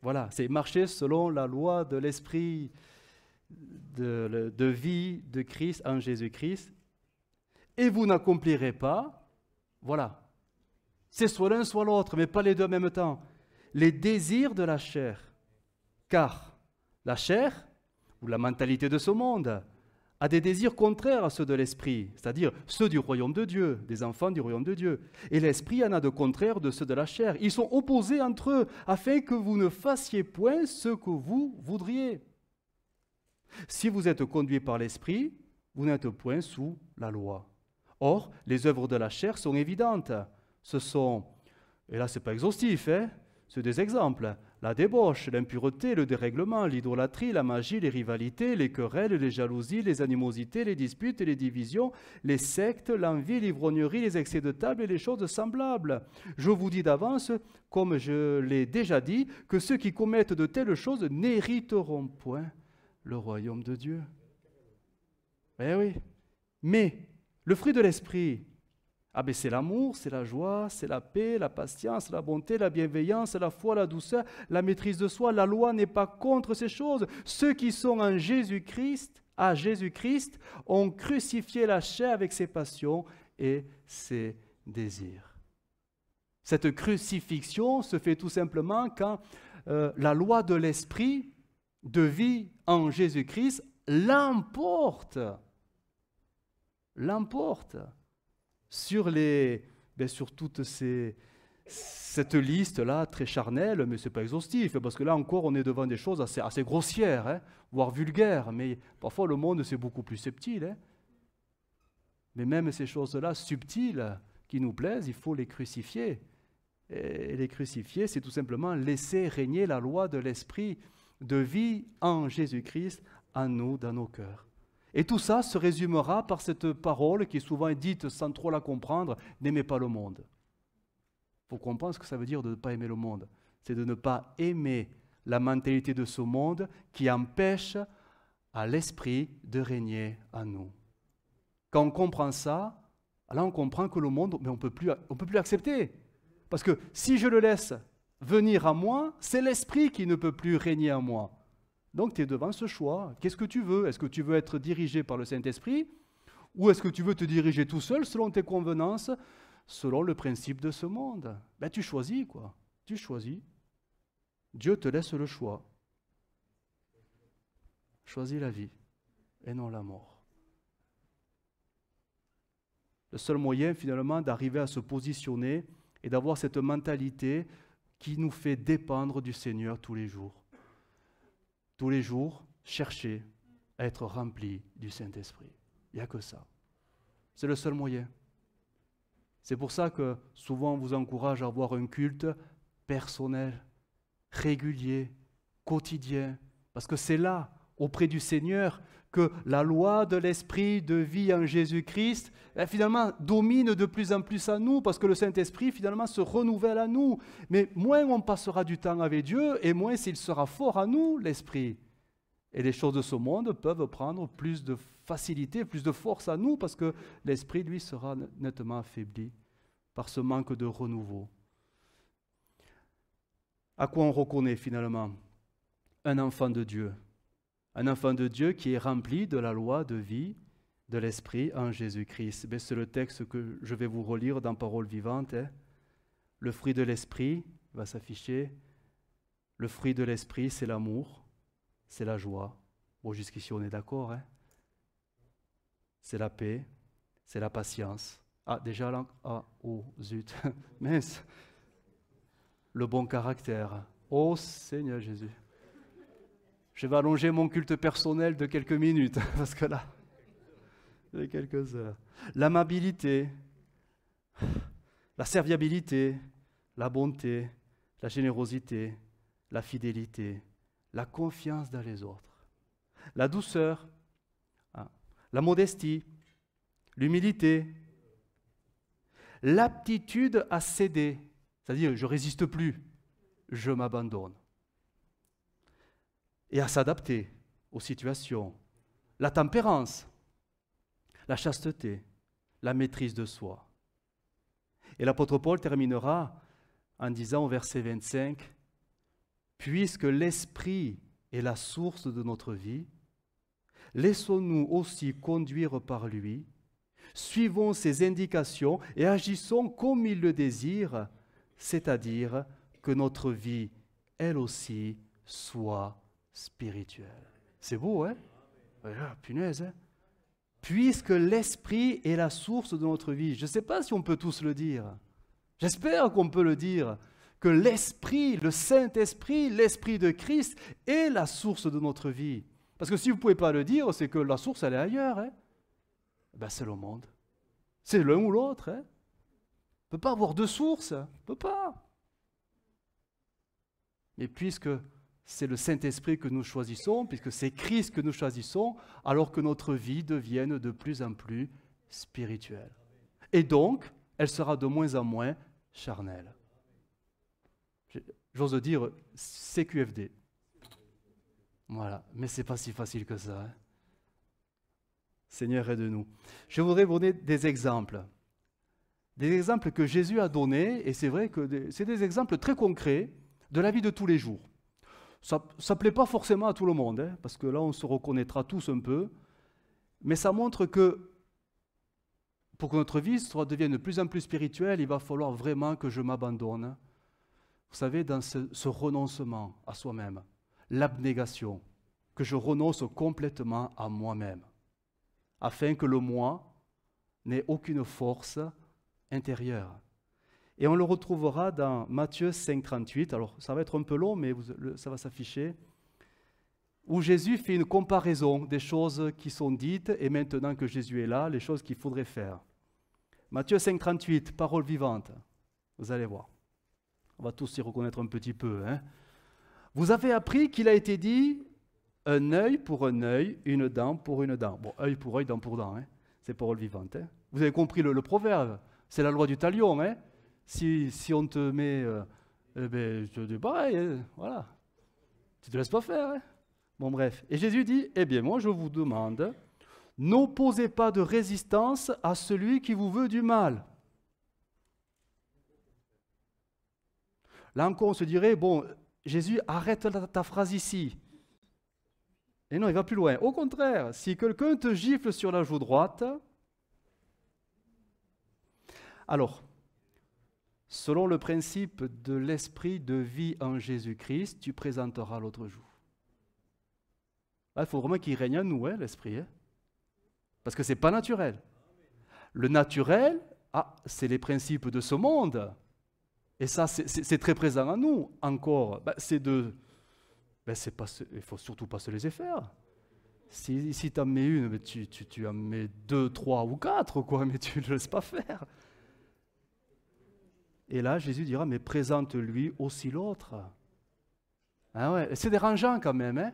Voilà, c'est marcher selon la loi de l'esprit de vie de Christ en Jésus-Christ. Et vous n'accomplirez pas, voilà, c'est soit l'un soit l'autre, mais pas les deux en même temps, les désirs de la chair. Car la chair, ou la mentalité de ce monde, a des désirs contraires à ceux de l'esprit, c'est-à-dire ceux du royaume de Dieu, des enfants du royaume de Dieu. Et l'esprit en a de contraires de ceux de la chair. Ils sont opposés entre eux, afin que vous ne fassiez point ce que vous voudriez. Si vous êtes conduits par l'esprit, vous n'êtes point sous la loi. Or, les œuvres de la chair sont évidentes. Ce sont, et là ce n'est pas exhaustif, c'est des exemples. La débauche, l'impureté, le dérèglement, l'idolâtrie, la magie, les rivalités, les querelles, les jalousies, les animosités, les disputes et les divisions, les sectes, l'envie, l'ivrognerie, les excès de table et les choses semblables. Je vous dis d'avance, comme je l'ai déjà dit, que ceux qui commettent de telles choses n'hériteront point le royaume de Dieu. Eh oui, mais le fruit de l'esprit, c'est l'amour, c'est la joie, c'est la paix, la patience, la bonté, la bienveillance, la foi, la douceur, la maîtrise de soi. La loi n'est pas contre ces choses. Ceux qui sont en Jésus-Christ, à Jésus-Christ, ont crucifié la chair avec ses passions et ses désirs. Cette crucifixion se fait tout simplement quand la loi de l'esprit de vie en Jésus-Christ l'emporte sur toute cette liste-là très charnelle, mais ce n'est pas exhaustif, parce que là encore on est devant des choses assez grossières, voire vulgaires, mais parfois le monde c'est beaucoup plus subtil. Mais même ces choses-là subtiles qui nous plaisent, il faut les crucifier. et les crucifier, c'est tout simplement laisser régner la loi de l'esprit de vie en Jésus-Christ, en nous, dans nos cœurs. Et tout ça se résumera par cette parole qui souvent est dite sans trop la comprendre, n'aimez pas le monde. Il faut comprendre ce que ça veut dire de ne pas aimer le monde. C'est de ne pas aimer la mentalité de ce monde qui empêche à l'esprit de régner en nous. Quand on comprend ça, là on comprend que le monde, mais on peut plus l'accepter. Parce que si je le laisse venir à moi, c'est l'esprit qui ne peut plus régner en moi. Donc tu es devant ce choix. Qu'est-ce que tu veux? Est-ce que tu veux être dirigé par le Saint-Esprit ou est-ce que tu veux te diriger tout seul selon tes convenances, selon le principe de ce monde? Ben, tu choisis quoi. Tu choisis. Dieu te laisse le choix. Choisis la vie et non la mort. Le seul moyen finalement d'arriver à se positionner et d'avoir cette mentalité qui nous fait dépendre du Seigneur tous les jours. Tous les jours, chercher à être rempli du Saint-Esprit. Il n'y a que ça. C'est le seul moyen. C'est pour ça que souvent on vous encourage à avoir un culte personnel, régulier, quotidien, parce que c'est là, auprès du Seigneur, que la loi de l'Esprit de vie en Jésus-Christ, finalement, domine de plus en plus à nous, parce que le Saint-Esprit, finalement, se renouvelle à nous. Mais moins on passera du temps avec Dieu, et moins s'il sera fort à nous, l'Esprit. Et les choses de ce monde peuvent prendre plus de facilité, plus de force à nous, parce que l'Esprit, lui, sera nettement affaibli par ce manque de renouveau. À quoi on reconnaît, finalement, un enfant de Dieu? Un enfant de Dieu qui est rempli de la loi de vie de l'Esprit en Jésus-Christ. C'est le texte que je vais vous relire dans Parole vivante. Le fruit de l'Esprit va s'afficher. Le fruit de l'Esprit, c'est l'amour, c'est la joie. Bon, jusqu'ici, on est d'accord. C'est la paix, c'est la patience. Ah, déjà là, oh, zut, mince. Le bon caractère. Oh, Seigneur Jésus. Je vais allonger mon culte personnel de quelques minutes, parce que là, de quelques heures. L'amabilité, la serviabilité, la bonté, la générosité, la fidélité, la confiance dans les autres, la douceur, la modestie, l'humilité, l'aptitude à céder, c'est-à-dire je ne résiste plus, je m'abandonne. Et à s'adapter aux situations. La tempérance, la chasteté, la maîtrise de soi. Et l'apôtre Paul terminera en disant au verset 25, « Puisque l'Esprit est la source de notre vie, laissons-nous aussi conduire par lui, suivons ses indications et agissons comme il le désire, c'est-à-dire que notre vie, elle aussi, soit spirituelle. » C'est beau, hein? Ah, punaise, hein? Puisque l'Esprit est la source de notre vie. Je ne sais pas si on peut tous le dire. J'espère qu'on peut le dire. Que l'Esprit, le Saint-Esprit, l'Esprit de Christ est la source de notre vie. Parce que si vous ne pouvez pas le dire, c'est que la source, elle est ailleurs. Hein? Ben, c'est le monde. C'est l'un ou l'autre. Hein? On ne peut pas avoir deux sources. On ne peut pas. Mais puisque c'est le Saint-Esprit que nous choisissons, puisque c'est Christ que nous choisissons, alors que notre vie devienne de plus en plus spirituelle. Et donc, elle sera de moins en moins charnelle. J'ose dire CQFD. Voilà, mais ce n'est pas si facile que ça. Hein. Seigneur, aide-nous. Je voudrais vous donner des exemples. Des exemples que Jésus a donnés, et c'est vrai que c'est des exemples très concrets de la vie de tous les jours. Ça ne plaît pas forcément à tout le monde, hein, parce que là, on se reconnaîtra tous un peu. Mais ça montre que pour que notre vie devienne de plus en plus spirituelle, il va falloir vraiment que je m'abandonne. Vous savez, dans ce renoncement à soi-même, l'abnégation, que je renonce complètement à moi-même, afin que le moi n'ait aucune force intérieure. Et on le retrouvera dans Matthieu 5, 38. Alors, ça va être un peu long, mais ça va s'afficher. Où Jésus fait une comparaison des choses qui sont dites, et maintenant que Jésus est là, les choses qu'il faudrait faire. Matthieu 5, 38, parole vivante. Vous allez voir. On va tous s'y reconnaître un petit peu. Hein. Vous avez appris qu'il a été dit un œil pour un œil, une dent pour une dent. Bon, œil pour œil, dent pour dent. Hein. C'est parole vivante. Hein. Vous avez compris le proverbe. C'est la loi du talion. Hein. Si on te met... je te dis pareil. Hein. Voilà. Tu ne te laisses pas faire. Hein. Bon, bref. Et Jésus dit, eh bien, moi, je vous demande, n'opposez pas de résistance à celui qui vous veut du mal. Là encore, on se dirait, bon, Jésus, arrête ta phrase ici. Et non, il va plus loin. Au contraire, si quelqu'un te gifle sur la joue droite, alors, selon le principe de l'esprit de vie en Jésus-Christ, tu présenteras l'autre joue. Là, il faut vraiment qu'il règne en nous, hein, l'esprit. Hein, parce que ce n'est pas naturel. Le naturel, c'est les principes de ce monde. Et ça, c'est très présent en nous. Encore, il ne faut surtout pas se laisser faire. Si tu en mets une, tu en mets 2, 3 ou 4, quoi, mais tu ne le laisses pas faire. Et là, Jésus dira, mais présente-lui aussi l'autre. Ah ouais, c'est dérangeant quand même. Hein.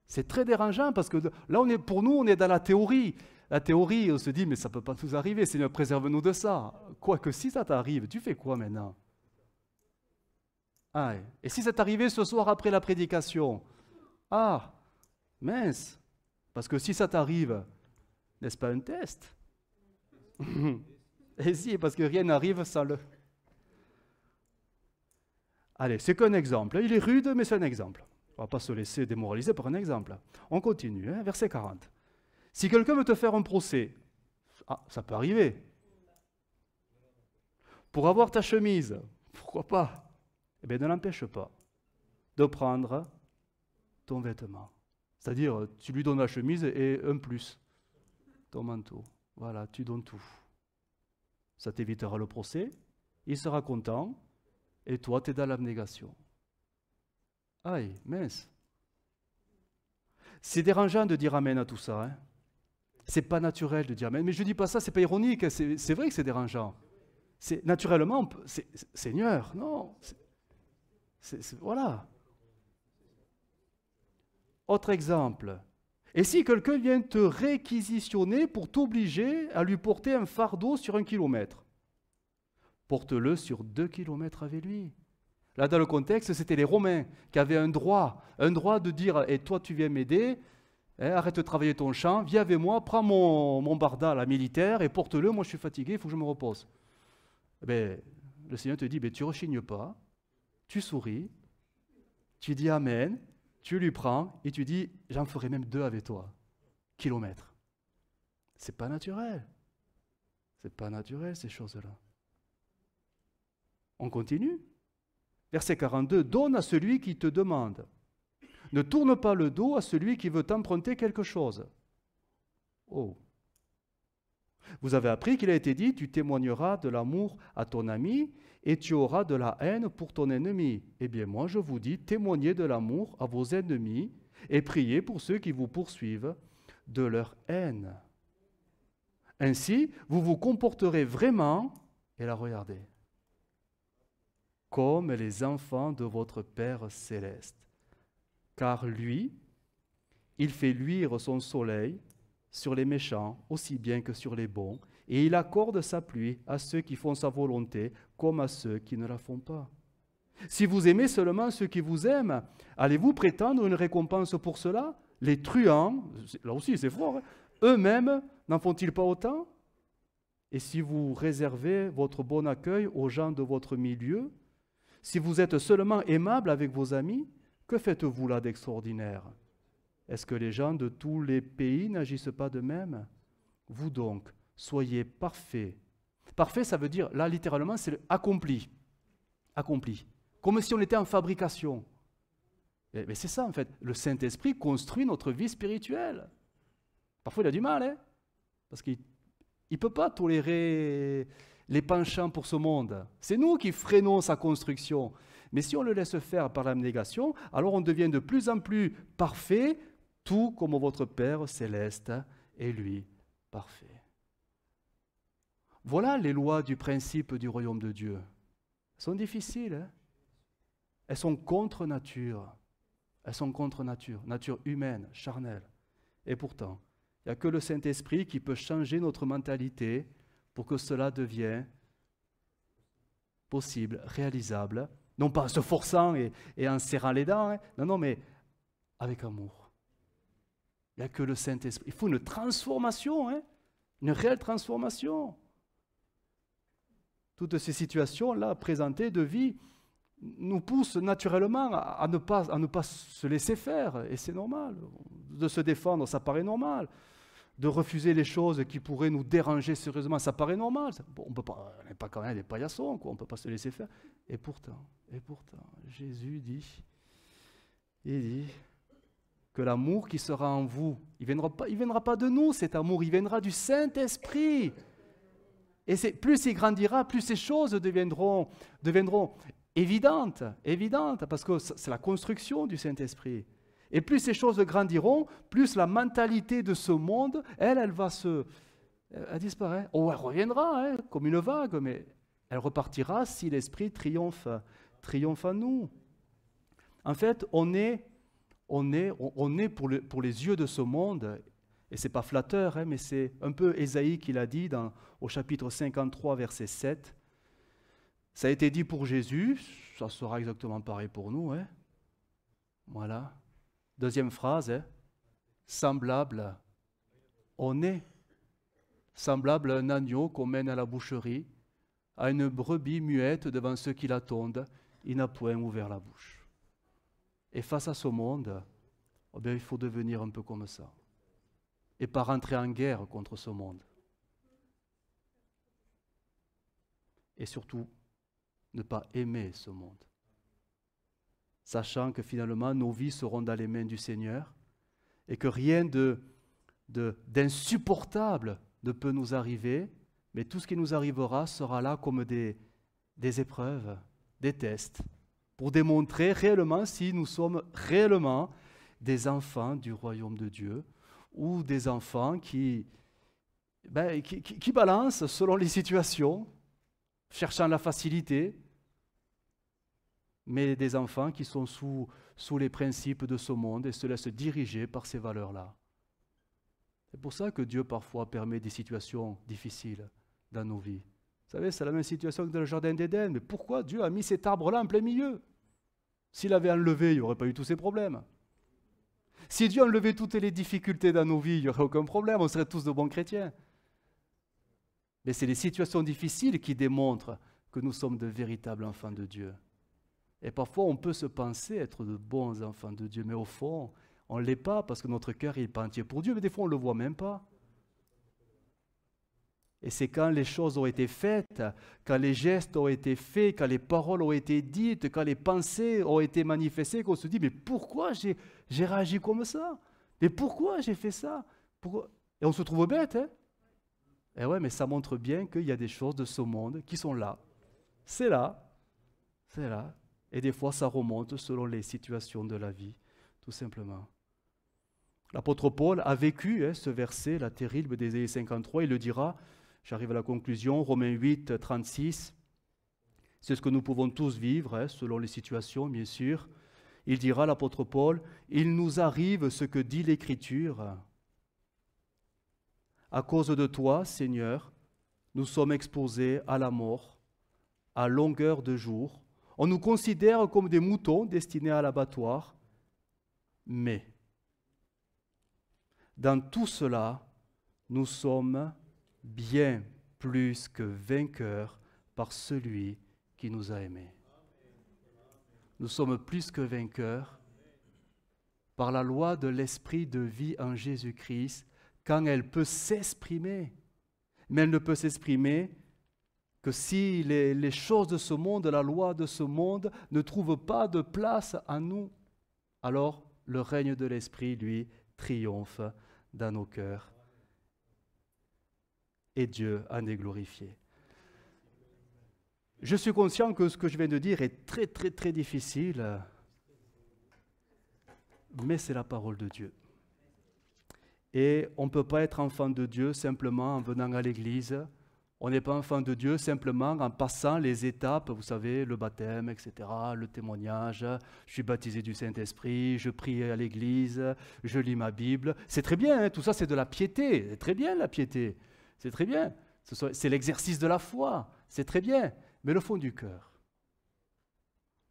C'est très dérangeant parce que là, pour nous, on est dans la théorie. La théorie, on se dit, mais ça ne peut pas nous arriver, Seigneur, préserve-nous de ça. Quoique, si ça t'arrive, tu fais quoi maintenant? Ah, et si ça t'arrivait ce soir après la prédication? Ah, mince. Parce que si ça t'arrive, n'est-ce pas un test? Et si, parce que rien n'arrive sans le... Allez, c'est qu'un exemple. Il est rude, mais c'est un exemple. On ne va pas se laisser démoraliser par un exemple. On continue, hein, verset 40. Si quelqu'un veut te faire un procès, ça peut arriver. Pour avoir ta chemise, pourquoi pas? Eh bien, ne l'empêche pas de prendre ton vêtement. C'est-à-dire, tu lui donnes la chemise et un plus, ton manteau. Voilà, tu donnes tout. Ça t'évitera le procès, il sera content, et toi, tu es dans l'abnégation. Aïe, mince. C'est dérangeant de dire amen à tout ça. Hein. C'est pas naturel de dire amen. Mais je ne dis pas ça, c'est pas ironique. C'est vrai que c'est dérangeant. C'est naturellement, Seigneur, non. Voilà. Autre exemple. Et si quelqu'un vient te réquisitionner pour t'obliger à lui porter un fardeau sur 1 kilomètre, porte-le sur 2 kilomètres avec lui. Là, dans le contexte, c'était les Romains qui avaient un droit de dire, et toi, tu viens m'aider, hein, arrête de travailler ton champ, viens avec moi, prends mon barda, la militaire, et porte-le, moi je suis fatigué, il faut que je me repose. Ben, le Seigneur te dit, tu ne rechignes pas, tu souris, tu dis Amen, tu lui prends, et tu dis, j'en ferai même 2 avec toi, kilomètres. C'est pas naturel. C'est pas naturel, ces choses-là. On continue. Verset 42, donne à celui qui te demande. Ne tourne pas le dos à celui qui veut t'emprunter quelque chose. Oh. Vous avez appris qu'il a été dit, tu témoigneras de l'amour à ton ami et tu auras de la haine pour ton ennemi. Eh bien moi je vous dis, témoignez de l'amour à vos ennemis et priez pour ceux qui vous poursuivent de leur haine. Ainsi, vous vous comporterez vraiment, et là regardez, comme les enfants de votre Père céleste. Car lui, il fait luire son soleil sur les méchants aussi bien que sur les bons, et il accorde sa pluie à ceux qui font sa volonté comme à ceux qui ne la font pas. Si vous aimez seulement ceux qui vous aiment, allez-vous prétendre une récompense pour cela? Les truands, là aussi c'est fort, hein, eux-mêmes n'en font-ils pas autant? Et si vous réservez votre bon accueil aux gens de votre milieu, si vous êtes seulement aimable avec vos amis, que faites-vous là d'extraordinaire? Est-ce que les gens de tous les pays n'agissent pas de même? Vous donc, soyez parfaits. Parfait, ça veut dire, là littéralement, c'est accompli. Accompli. Comme si on était en fabrication. Mais c'est ça en fait, le Saint-Esprit construit notre vie spirituelle. Parfois il a du mal, hein, parce qu'il ne peut pas tolérer les penchants pour ce monde. C'est nous qui freinons sa construction. Mais si on le laisse faire par l'abnégation, alors on devient de plus en plus parfait, tout comme votre Père céleste est lui parfait. Voilà les lois du principe du royaume de Dieu. Elles sont difficiles, hein? elles sont contre nature. Elles sont contre nature, nature humaine, charnelle. Et pourtant, il n'y a que le Saint-Esprit qui peut changer notre mentalité pour que cela devienne possible, réalisable, non pas en se forçant et en serrant les dents, non, mais avec amour. Il n'y a que le Saint-Esprit. Il faut une transformation, une réelle transformation. Toutes ces situations-là présentées de vie nous poussent naturellement à ne pas se laisser faire, et c'est normal. De se défendre, ça paraît normal. De refuser les choses qui pourraient nous déranger sérieusement, ça paraît normal. Bon, on n'est pas quand même des paillassons, quoi. On ne peut pas se laisser faire. Et pourtant, Jésus dit, il dit que l'amour qui sera en vous, il viendra pas de nous, cet amour, il viendra du Saint-Esprit. Et plus il grandira, plus ces choses deviendront évidentes, parce que c'est la construction du Saint-Esprit. Et plus ces choses grandiront, plus la mentalité de ce monde, elle disparaît. Oh, elle reviendra, comme une vague, mais elle repartira si l'Esprit triomphe en nous. En fait, on est pour les yeux de ce monde, et ce n'est pas flatteur, mais c'est un peu Ésaïe qui l'a dit au chapitre 53, verset 7. Ça a été dit pour Jésus, ça sera exactement pareil pour nous. Voilà. Deuxième phrase, semblable, on est semblable à un agneau qu'on mène à la boucherie, à une brebis muette devant ceux qui l'attendent, il n'a point ouvert la bouche. Et face à ce monde, il faut devenir un peu comme ça. Et pas rentrer en guerre contre ce monde. Et surtout, ne pas aimer ce monde. Sachant que finalement, nos vies seront dans les mains du Seigneur et que rien d'insupportable ne peut nous arriver, mais tout ce qui nous arrivera sera là comme des épreuves, des tests, pour démontrer réellement si nous sommes réellement des enfants du royaume de Dieu ou des enfants qui balancent selon les situations, cherchant la facilité, mais des enfants qui sont sous les principes de ce monde et se laissent diriger par ces valeurs-là. C'est pour ça que Dieu parfois permet des situations difficiles dans nos vies. Vous savez, c'est la même situation que dans le jardin d'Éden, mais pourquoi Dieu a mis cet arbre-là en plein milieu? S'il avait enlevé, il n'y aurait pas eu tous ces problèmes. Si Dieu enlevait toutes les difficultés dans nos vies, il n'y aurait aucun problème, on serait tous de bons chrétiens. Mais c'est les situations difficiles qui démontrent que nous sommes de véritables enfants de Dieu. Et parfois, on peut se penser être de bons enfants de Dieu, mais au fond, on ne l'est pas parce que notre cœur n'est pas entier pour Dieu, mais des fois, on ne le voit même pas. Et c'est quand les choses ont été faites, quand les gestes ont été faits, quand les paroles ont été dites, quand les pensées ont été manifestées, qu'on se dit, mais pourquoi j'ai réagi comme ça? Mais pourquoi j'ai fait ça? Et on se trouve bête, Et ouais, mais ça montre bien qu'il y a des choses de ce monde qui sont là. C'est là. Et des fois, ça remonte selon les situations de la vie, tout simplement. L'apôtre Paul a vécu ce verset, la terrible d'Ésaïe 53, il le dira, j'arrive à la conclusion, Romains 8, 36, c'est ce que nous pouvons tous vivre, selon les situations, bien sûr. Il dira, l'apôtre Paul, « Il nous arrive ce que dit l'Écriture. À cause de toi, Seigneur, nous sommes exposés à la mort, à longueur de jour. On nous considère comme des moutons destinés à l'abattoir, mais dans tout cela, nous sommes bien plus que vainqueurs par celui qui nous a aimés. Nous sommes plus que vainqueurs par la loi de l'esprit de vie en Jésus-Christ quand elle peut s'exprimer. Mais elle ne peut s'exprimer que si les choses de ce monde, la loi de ce monde ne trouvent pas de place en nous, alors le règne de l'esprit, lui, triomphe dans nos cœurs. Et Dieu en est glorifié. Je suis conscient que ce que je viens de dire est très, très, très difficile, mais c'est la parole de Dieu. Et on ne peut pas être enfant de Dieu simplement en venant à l'église, On n'est pas enfant de Dieu simplement en passant les étapes, vous savez, le baptême, etc., le témoignage, je suis baptisé du Saint-Esprit, je prie à l'église, je lis ma Bible. C'est très bien, hein, tout ça c'est de la piété, c'est très bien la piété, c'est très bien. C'est l'exercice de la foi, c'est très bien. Mais le fond du cœur,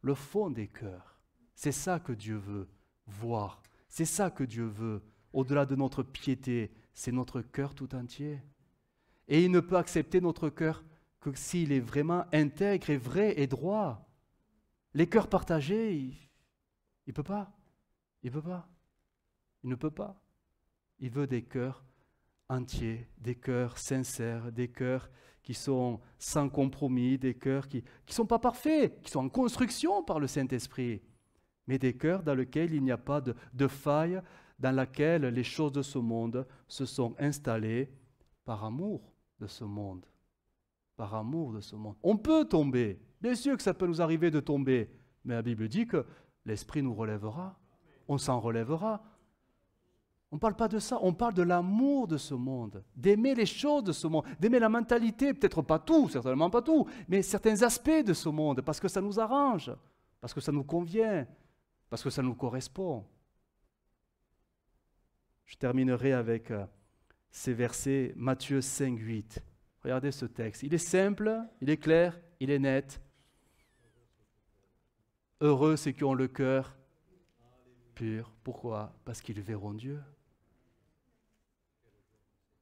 le fond des cœurs, c'est ça que Dieu veut voir, c'est ça que Dieu veut. Au-delà de notre piété, c'est notre cœur tout entier. Et il ne peut accepter notre cœur que s'il est vraiment intègre et vrai et droit. Les cœurs partagés, il ne peut pas. Il ne peut pas. Il ne peut pas. Il veut des cœurs entiers, des cœurs sincères, des cœurs qui sont sans compromis, des cœurs qui ne sont pas parfaits, qui sont en construction par le Saint-Esprit, mais des cœurs dans lesquels il n'y a pas de faille, dans laquelle les choses de ce monde se sont installées par amour de ce monde. Par amour de ce monde. On peut tomber. Bien sûr que ça peut nous arriver de tomber. Mais la Bible dit que l'Esprit nous relèvera. On s'en relèvera. On ne parle pas de ça. On parle de l'amour de ce monde. D'aimer les choses de ce monde. D'aimer la mentalité. Peut-être pas tout, certainement pas tout. Mais certains aspects de ce monde. Parce que ça nous arrange. Parce que ça nous convient. Parce que ça nous correspond. Je terminerai avec ces versets, Matthieu 5, 8. Regardez ce texte. Il est simple, il est clair, il est net. Heureux ceux qui ont le cœur pur. Pourquoi? Parce qu'ils verront Dieu.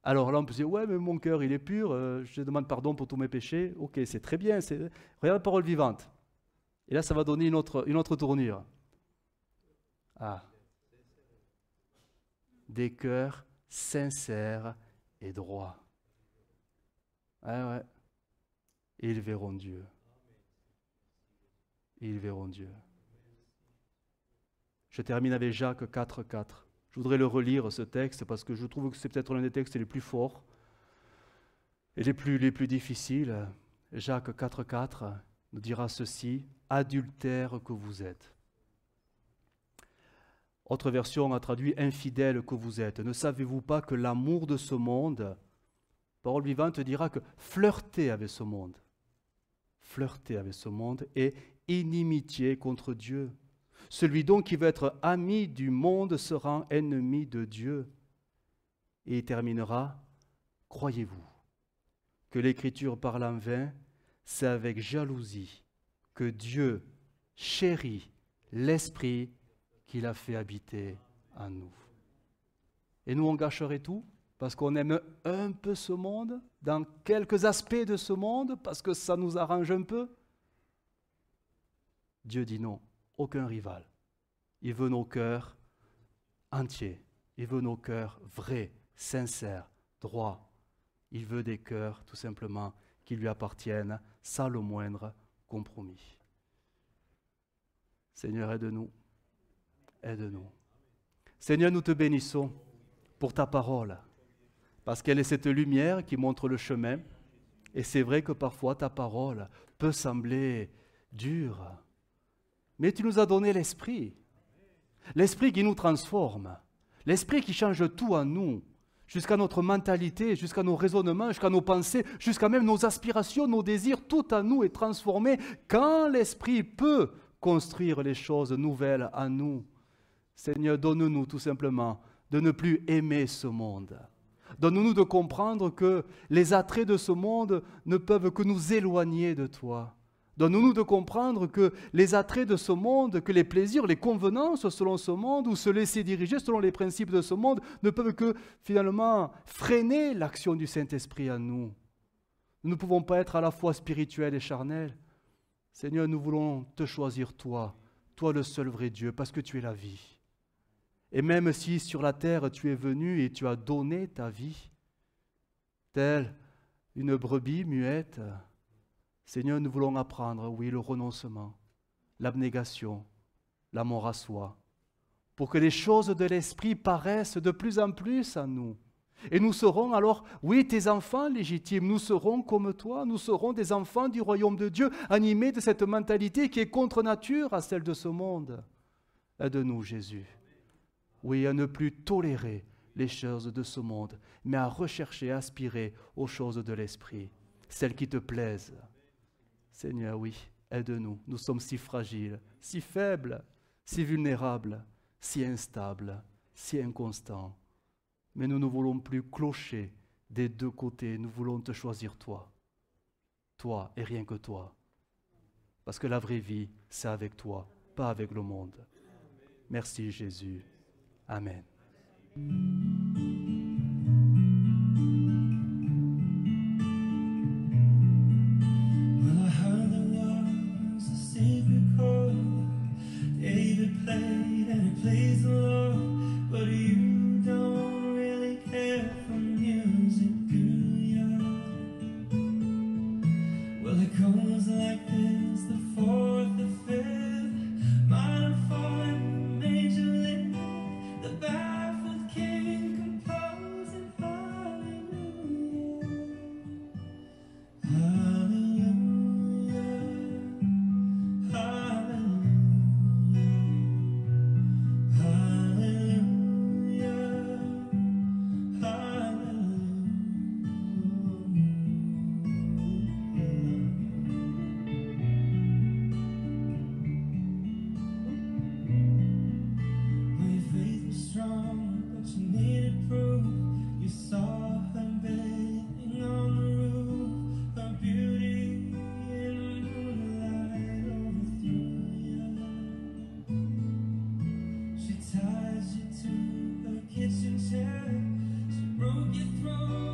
Alors là, on peut se dire, ouais, mais mon cœur, il est pur, je demande pardon pour tous mes péchés. Ok, c'est très bien. Regarde la parole vivante. Et là, ça va donner une autre tournure. Ah. Des cœurs sincères et droits. Ah ouais. Ils verront Dieu. Ils verront Dieu. Je termine avec Jacques 4, 4. Je voudrais le relire, ce texte, parce que je trouve que c'est peut-être l'un des textes les plus forts et les plus difficiles. Jacques 4, 4 nous dira ceci, « Adultères que vous êtes ». Autre version a traduit « infidèles que vous êtes ». Ne savez-vous pas que l'amour de ce monde, parole vivante dira que flirter avec ce monde, est inimitié contre Dieu. Celui donc qui veut être ami du monde sera ennemi de Dieu. Et il terminera, croyez-vous que l'Écriture parle en vain, c'est avec jalousie que Dieu chérit l'Esprit qu'il a fait habiter en nous. Et nous, on gâcherait tout parce qu'on aime un peu ce monde, dans quelques aspects de ce monde, parce que ça nous arrange un peu. Dieu dit non, aucun rival. Il veut nos cœurs entiers. Il veut nos cœurs vrais, sincères, droits. Il veut des cœurs, tout simplement, qui lui appartiennent, sans le moindre compromis. Seigneur, aide-nous. Aide-nous. Seigneur, nous te bénissons pour ta parole, parce qu'elle est cette lumière qui montre le chemin. Et c'est vrai que parfois ta parole peut sembler dure, mais tu nous as donné l'Esprit qui nous transforme, l'Esprit qui change tout en nous, jusqu'à notre mentalité, jusqu'à nos raisonnements, jusqu'à nos pensées, jusqu'à même nos aspirations, nos désirs, tout en nous est transformé quand l'Esprit peut construire les choses nouvelles en nous. Seigneur, donne-nous tout simplement de ne plus aimer ce monde. Donne-nous de comprendre que les attraits de ce monde ne peuvent que nous éloigner de toi. Donne-nous de comprendre que les attraits de ce monde, que les plaisirs, les convenances selon ce monde, ou se laisser diriger selon les principes de ce monde, ne peuvent que finalement freiner l'action du Saint-Esprit en nous. Nous ne pouvons pas être à la fois spirituels et charnels. Seigneur, nous voulons te choisir toi, toi le seul vrai Dieu, parce que tu es la vie. Et même si sur la terre tu es venu et tu as donné ta vie, telle une brebis muette, Seigneur, nous voulons apprendre, oui, le renoncement, l'abnégation, l'amour à soi, pour que les choses de l'Esprit paraissent de plus en plus en nous. Et nous serons alors, oui, tes enfants légitimes, nous serons comme toi, nous serons des enfants du royaume de Dieu, animés de cette mentalité qui est contre nature à celle de ce monde. Aide-nous, Jésus. Oui, à ne plus tolérer les choses de ce monde, mais à rechercher, à aspirer aux choses de l'Esprit. celles qui te plaisent. Seigneur, oui, aide-nous. Nous sommes si fragiles, si faibles, si vulnérables, si instables, si inconstants. Mais nous ne voulons plus clocher des deux côtés. Nous voulons te choisir toi. Toi et rien que toi. Parce que la vraie vie, c'est avec toi, pas avec le monde. Merci Jésus. Amen. Well, I heard there was a secret chord David played and he plays the Lord, but you don't really care for music, do ya? Well, it goes like this: the fourth, the fifth, minor fourth, major lift, the baffled king composing hallelujah, hallelujah, hallelujah, hallelujah, Well, your faith was strong, but you needed proof. You saw her bathing on the roof, her beauty in the moonlight overthrew you. She ties you to her kitchen chair, she broke your throne.